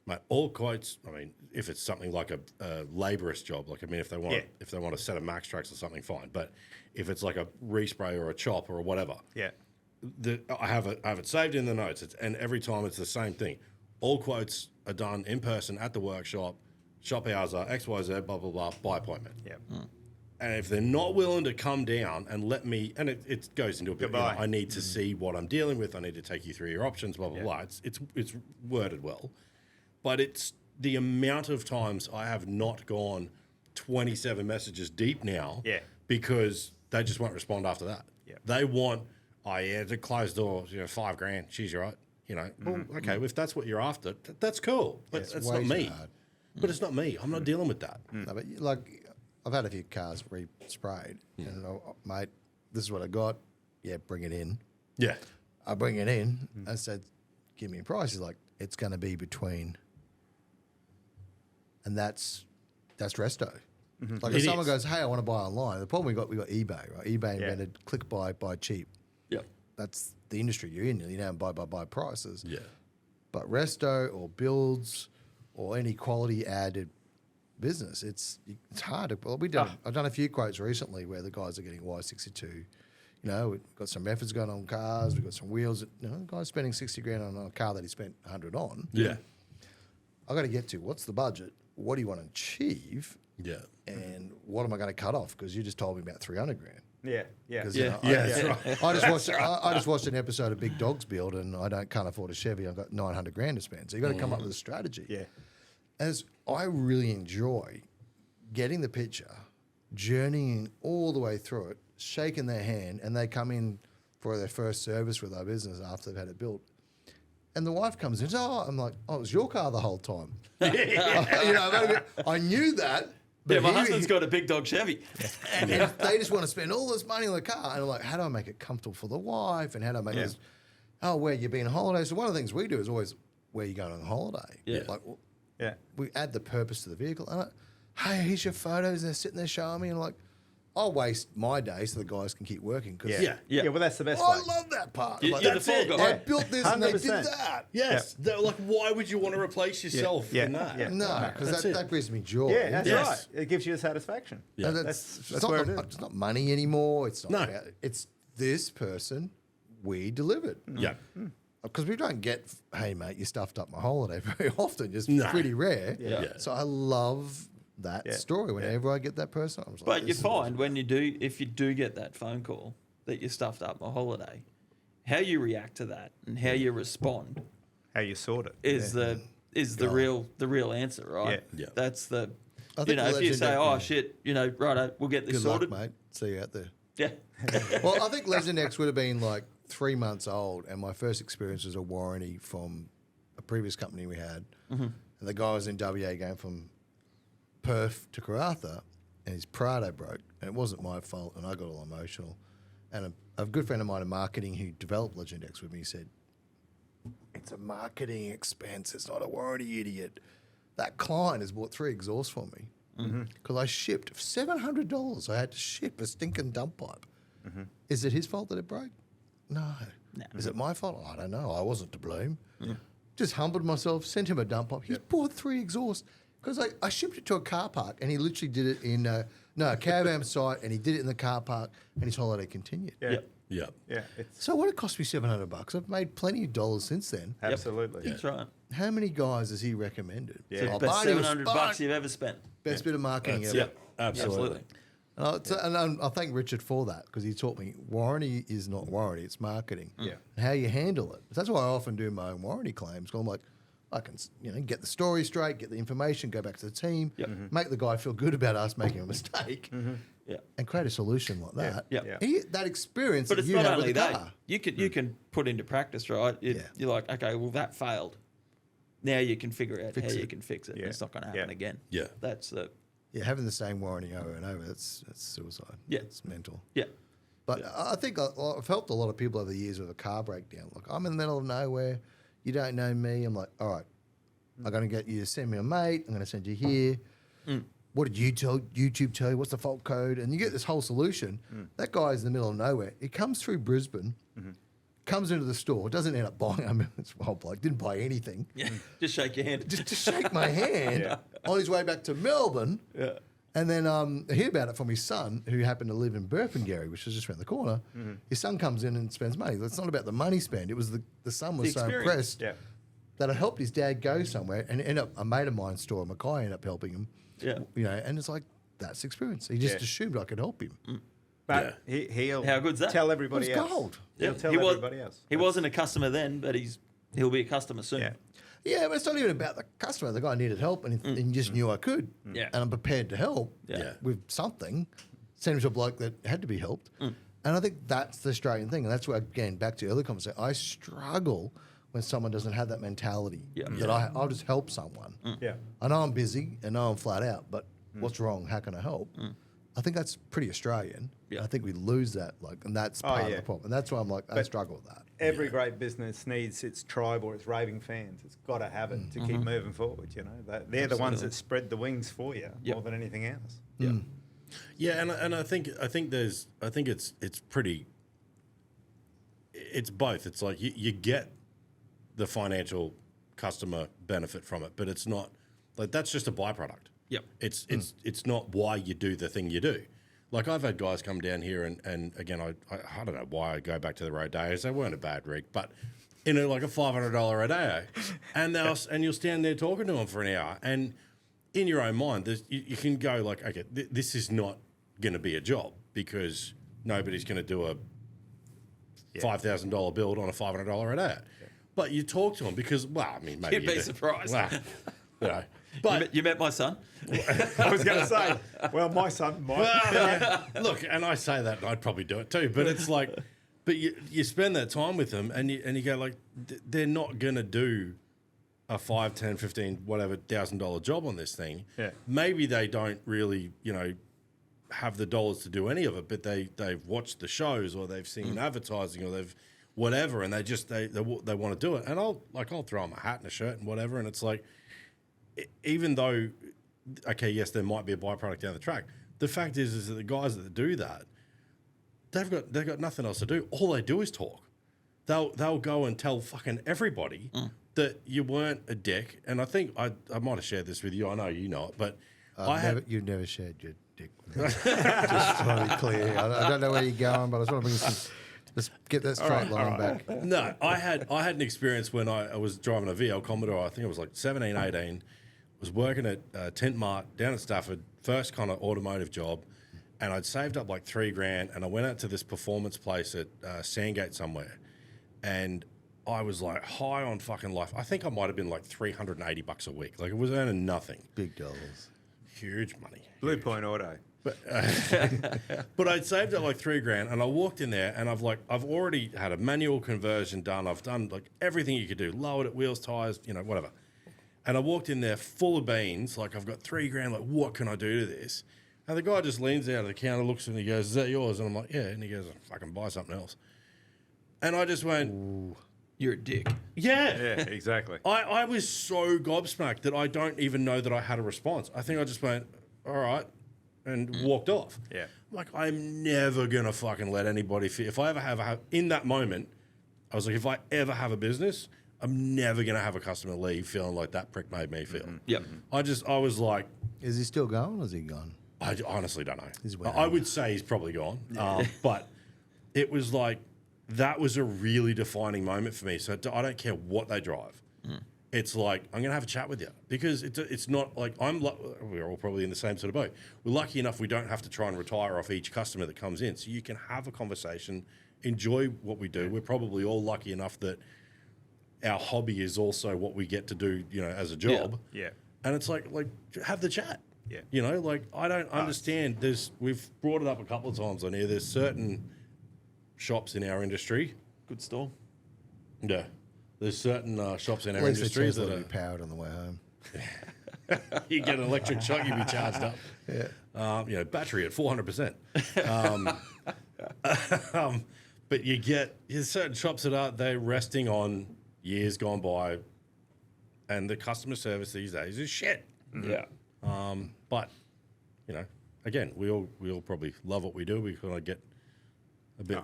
Mate, all quotes, I mean, if it's something like a labourist job, like, I mean, if they want a set of MAXTRAX or something, fine. But if it's like a respray or a chop or whatever, Yeah, I have it saved in the notes, and every time it's the same thing. All quotes are done in person at the workshop. Shop hours are XYZ, blah, blah, blah, by appointment. yeah, And if they're not willing to come down and let me, and it goes into a bit, Goodbye. I need to see what I'm dealing with. I need to take you through your options, blah, blah, blah. It's worded well. But it's the amount of times I have not gone 27 messages deep now Yeah. because they just won't respond after that. Yep. They want, oh yeah, the closed door, $5,000. She's right. Well, okay, if that's what you're after, that's cool. But It's it's way not too me. hard. But it's not me. I'm not dealing with that. No, but I've had a few cars re-sprayed, and mate, this is what I got. Yeah, bring it in. Yeah. I bring it in. I said, give me a price. He's like, it's going to be between, and that's resto. Like if It someone is. goes, hey, I want to buy online. The problem we got eBay, right? eBay invented click buy cheap. Yep. That's the industry you're in. You know, buy prices. Yeah. But resto or builds or any quality added business, it's hard to. Well, I've done a few quotes recently where the guys are getting Y62. We've got some efforts going on cars. We've got some wheels. The guy's spending $60,000 on a car that he spent $100 on. Yeah. I got to get to what's the budget? What do you want to achieve? Yeah. And what am I going to cut off? Because you just told me about $300,000. Yeah. Yeah. 'Cause, Yeah, that's right. I just watched an episode of Big Dogs Build, and can't afford a Chevy. I've got $900,000 to spend. So you got to come up with a strategy. Yeah. As I really enjoy getting the picture, journeying all the way through it, shaking their hand, and they come in for their first service with our business after they've had it built. And the wife comes in and says, it was your car the whole time. I knew that. But Yeah, my husband's got a big dog Chevy. and they just want to spend all this money on the car. And I'm like, how do I make it comfortable for the wife? And how do I make this? Oh, where you been on holiday? So one of the things we do is always, where you going on holiday? Yeah. Like, Yeah. we add the purpose to the vehicle. And hey, here's your photos. And they're sitting there showing me. And I'm like, I'll waste my day so the guys can keep working. Cause Yeah. Yeah. Well, that's the best I way. love that part. You- Like, you're the that's fall it. guy. I built this and they did 100%. that. Yes. They're like, why would you want to replace yourself Yeah. in that? Yeah. No, because That's it. that brings me joy. Yeah, that's Yes. right. It gives you a satisfaction. Yeah. And That's it's, where not, it is. it's not money anymore. It's not No. about, it's this person we delivered. Yeah. Because we don't get, hey, mate, you stuffed up my holiday very often. It's No. pretty rare. Yeah. Yeah. So I love that story. Whenever I get that person, I'm just like, But you this is find if you do get that phone call that you stuffed up my holiday, how you react to that and how you respond How you sort it. is the real answer, right? Yeah. Yeah. That's the I think if you say, Legendex- oh shit, righto, we'll get this good sorted. luck, mate. See you out there. Yeah. Well, I think Legendex would have been like 3 months old, and my first experience was a warranty from a previous company we had. And the guy was in WA going from Perth to Karratha, and his Prado broke, and it wasn't my fault, and I got all emotional. And a good friend of mine in marketing who developed Legendex with me said, it's a marketing expense, it's not a warranty, idiot. That client has bought 3 exhausts for me because I shipped $700. I had to ship a stinking dump pipe. Is it his fault that it broke? No. Is it my fault? I don't know. I wasn't to blame. Just humbled myself, sent him a dump pipe. He's bought 3 exhausts because I shipped it to a car park and he literally did it in a caravan site, and he did it in the car park, and his holiday continued. Yeah. Yep. Yeah. Yeah. It's So what it cost me $700. I've made plenty of dollars since then. absolutely. That's right. How many guys has he recommended? Yeah. Oh, Best Barney was $700 fun. you've ever spent. Best bit of marketing ever. Yeah. Absolutely. And I thank Richard for that, because he taught me warranty is not warranty, it's marketing. Yeah. And how you handle it. That's why I often do my own warranty claims. 'Cause I'm like, I can get the story straight, get the information, go back to the team, Yep. make the guy feel good about us making a mistake, Yeah. and create a solution like that. Yeah. That experience But that it's you not have only with the that. car. You can put into practice, right? Yeah. You're like, okay, well that failed. Now you can figure out Fix how it. you can fix it. Yeah. It's not going to happen Yeah. again. Yeah. That's the Yeah, having the same warranty over and over, that's suicide. Yeah. It's mental. yeah. But I think I've helped a lot of people over the years with a car breakdown. Like, I'm in the middle of nowhere. You don't know me. I'm like, all right, I'm going to get you to send me a mate. I'm going to send you here. What did YouTube tell you? What's the fault code? And you get this whole solution. That guy's in the middle of nowhere. He comes through Brisbane, comes into the store, doesn't end up buying. I mean, this whole bloke didn't buy anything. Yeah. Just shake your hand. Just to shake my hand on his way back to Melbourne. Yeah. And then I hear about it from his son, who happened to live in Burpengary, which is just around the corner. His son comes in and spends money. It's not about the money spent. It was the son was The so experience. impressed Yeah. that I helped his dad go somewhere, and ended up a mate of mine's store, Mackay, ended up helping him. Yeah. And it's like, that's experience. He just Yeah. assumed I could help him. But he'll How good's that? tell everybody It was else. gold. He'll tell He was- everybody else. He wasn't a customer then, but he'll be a customer soon. Yeah. Yeah, but it's not even about the customer. The guy needed help, and he just knew I could. Yeah. And I'm prepared to help Yeah. with something. sent him to a bloke that had to be helped. And I think that's the Australian thing. And that's where, again, back to the earlier conversation, I struggle when someone doesn't have that mentality that I'll just help someone. Yeah. I know I'm busy and know I'm flat out, but what's wrong? How can I help? I think that's pretty Australian. Yeah. I think we lose that, and that's part of the problem. And that's why I'm like, I struggle with that. Every great business needs its tribe or its raving fans. It's got to have it to keep moving forward. They're the ones that spread the wings for you more than anything else. Yeah. Yeah, and I think it's pretty. It's both. It's like you get the financial customer benefit from it, but it's not like that's just a byproduct. Yep. It's not why you do the thing you do. Like I've had guys come down here and again I don't know why I go back to the Rodeos. They weren't a bad rig, but like a $500 Rodeo, and you'll stand there talking to them for an hour, and in your own mind, you can go like, okay, this is not going to be a job because nobody's going to do a $5,000 build on a $500 Rodeo. Yeah. But you talk to them because, well, I mean, maybe You'd be surprised. Well, but you met my son. I was going to say, well, my son might. Look, and I say that, and I'd probably do it too. But it's like, but you spend that time with them, and you go like, they're not going to do a $5, $10, $15, whatever $1,000 job on this thing. Yeah. Maybe they don't really, have the dollars to do any of it, but they've watched the shows or they've seen advertising or they've whatever, and they want to do it. And I'll throw them a hat and a shirt and whatever, and it's like, even though, okay, yes, there might be a byproduct down the track. The fact is that the guys that do that, they've got nothing else to do. All they do is talk. They'll go and tell fucking everybody that you weren't a dick. And I think I might have shared this with you. I know you know it, but you've never shared your dick. Just to be clear, I don't know where you're going, but I just want to bring some. Let's get that straight line back. No, I had an experience when I was driving a VL Commodore. I think it was like 17, 18. Was working at Tent Mart down at Stafford, first kind of automotive job, and I'd saved up like $3,000, and I went out to this performance place at Sandgate somewhere, and I was like high on fucking life. I think I might have been like $380 a week. Like it was earning nothing. Big dollars. Huge money. Blue Point Auto. But I'd saved up like $3,000, and I walked in there, and I've already had a manual conversion done. I've done like everything you could do, lowered it, wheels, tires, whatever. And I walked in there full of beans, like I've got $3,000, like what can I do to this? And the guy just leans out of the counter, looks at me, and he goes, "Is that yours?" And I'm like, "Yeah." And he goes, "Fucking buy something else." And I just went, "Ooh, you're a dick." Yeah. Yeah, exactly. I was so gobsmacked that I don't even know that I had a response. I think I just went, "All right," and walked off. Yeah. Like, I'm never going to fucking let anybody if I ever have in that moment, I was like, if I ever have a business, I'm never going to have a customer leave feeling like that prick made me feel. Yep. I was like, Is he still going or is he gone? I honestly don't know. He's well. I would say he's probably gone. But it was like, that was a really defining moment for me. So I don't care what they drive. It's like, I'm going to have a chat with you because it's not like we're all probably in the same sort of boat. We're lucky enough we don't have to try and retire off each customer that comes in. So you can have a conversation, enjoy what we do. We're probably all lucky enough that our hobby is also what we get to do, as a job. Yeah. And it's like have the chat. Yeah. I don't understand. We've brought it up a couple of times on here. There's certain shops in our industry. Good store. Yeah. There's certain shops in our At least industry that that be powered on the way home. you get an electric shock, you'll be charged up. Yeah. Battery at 400%. But there's certain shops that they're resting on years gone by, and the customer service these days is shit. Yeah. But again, we all probably love what we do. We kind of get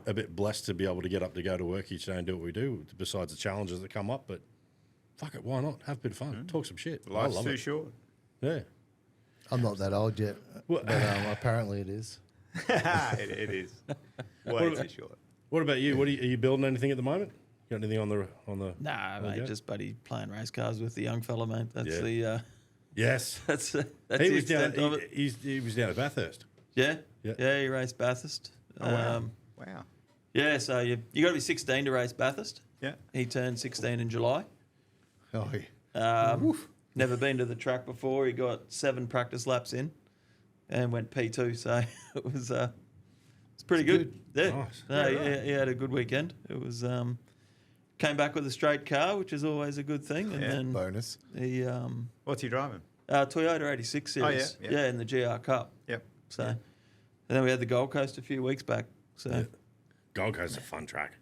a bit blessed to be able to get up to go to work each day and do what we do. Besides the challenges that come up, but fuck it, why not? Have a bit of fun, talk some shit. Life's I love too it. short. Yeah. I'm not that old yet, Well- but apparently it is. it is. Way too short. What about you? Are you building anything at the moment? Got anything on the? Nah, mate, go? just buddy playing race cars with the young fella, mate. That's Yeah. Yes. that's He the was down. extent of it. He was down at Bathurst. Yeah. Yeah. He raced Bathurst. Wow. Yeah, so you got to be 16 to race Bathurst. Yeah. He turned 16 in July. Oh, yeah. Never been to the track before. He got 7 practice laps in. and went P2. So it was pretty good. Yeah, Nice. no, he had a good weekend. It was came back with a straight car, which is always a good thing. And then Bonus. he What's he driving? Toyota 86 series. yeah. In the GR Cup. Yep. So, and then we had the Gold Coast a few weeks back. So, Gold Coast is a fun track.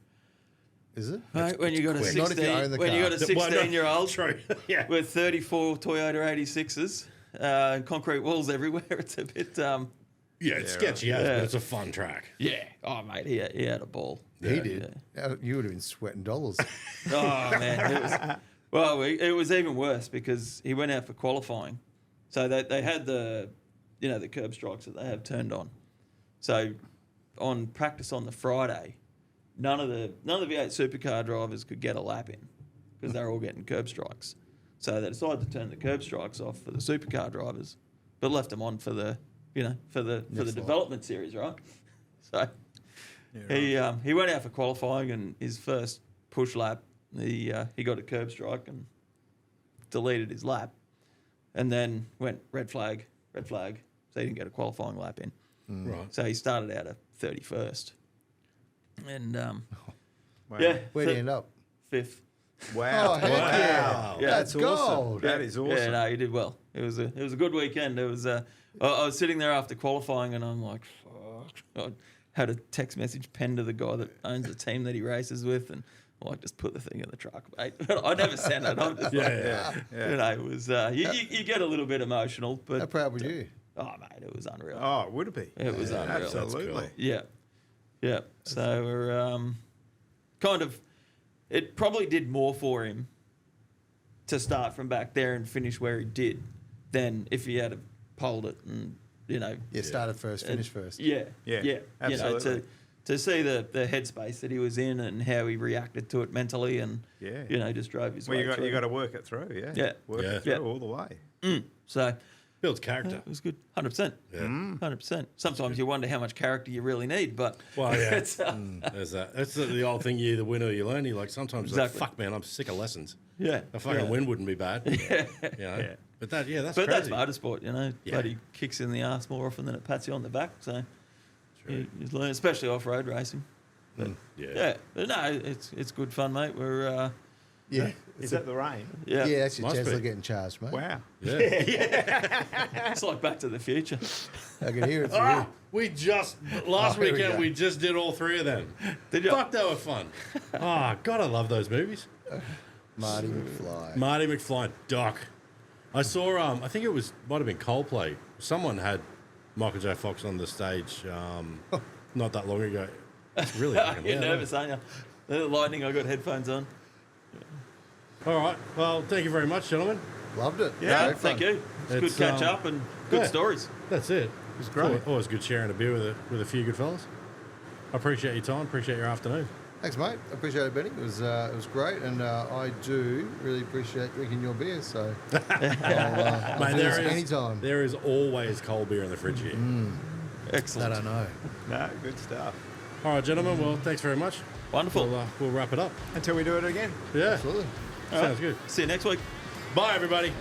Is it? mate, when you got a quick. Not if you 16, own the when you car. got a 16-year-old True. Yeah. with 34 Toyota 86s and concrete walls everywhere, it's a bit. Yeah, it's sketchy, but it's a fun track. Yeah. Oh, mate, he had a ball. He did. You would have been sweating dollars. Oh man, it was even worse because he went out for qualifying, so they had the curb strikes that they have turned on. So on practice on the Friday, none of the V8 supercar drivers could get a lap in because they were all getting curb strikes. So they decided to turn the curb strikes off for the supercar drivers, but left them on for the development series, right? So. He went out for qualifying and his first push lap, he got a curb strike and deleted his lap, and then went red flag, so he didn't get a qualifying lap in. Right. So he started out at 31st, and Wow. Where'd he end up? 5th. Wow. Oh, heck yeah. Yeah. That's awesome. gold. That is awesome. Yeah, no, he did well. It was a good weekend. It was I was sitting there after qualifying and I'm like, fuck. I had a text message penned to the guy that owns the team that he races with, and just put the thing in the truck, mate. I never sent it. I'm just it was you get a little bit emotional, but How proud were you? oh mate, it was unreal. Oh, would it be? It was unreal. Absolutely. Yeah. So we're kind of. It probably did more for him to start from back there and finish where he did than if he had polled it and Started first, finished first. Yeah. Absolutely. To see the headspace that he was in and how he reacted to it mentally and just drove his way through. You got to work it through. Work it through all the way. So Builds character. it was good, 100%. Yeah. 100%. Sometimes you wonder how much character you really need, but Well, yeah. it's, There's that. That's the old thing. You either win or you learn. You like sometimes Exactly. like, fuck man, I'm sick of lessons. yeah, A fucking win wouldn't be bad. Yeah. But that's But crazy. that's motorsport, Yeah. Bloody kicks in the arse more often than it pats you on the back. So you learn, especially off-road racing. But, but no, it's good fun, mate. We're Is that the rain? Yeah, that's your Must Tesla be. getting charged, mate. Wow. Yeah. it's like Back to the Future. I can hear it through. Ah, we just last here we weekend go. we just did all three of them. Did you? Fuck, they were fun. Oh God, I love those movies. Marty McFly. Marty McFly, Doc. I saw. I think it might have been Coldplay. Someone had Michael J. Fox on the stage not that long ago. It's really fucking You're loud. nervous, aren't you? The lightning, I got headphones on. All right. Well, thank you very much, gentlemen. Loved it. Yeah, Great thank fun. you. It's It's, good catch up and good yeah. stories. That's it. It was great. Always good sharing a beer with a few good fellas. I appreciate your time. Appreciate your afternoon. Thanks, mate. I appreciate it, Benny. It was great, and I do really appreciate drinking your beer. So, I'll Mate, do this anytime. there is always cold beer in the fridge here. Excellent. That I know. No, good stuff. All right, gentlemen. Well, thanks very much. Wonderful. We'll wrap it up. Until we do it again. Yeah. Absolutely. Sounds good. See you next week. Bye, everybody.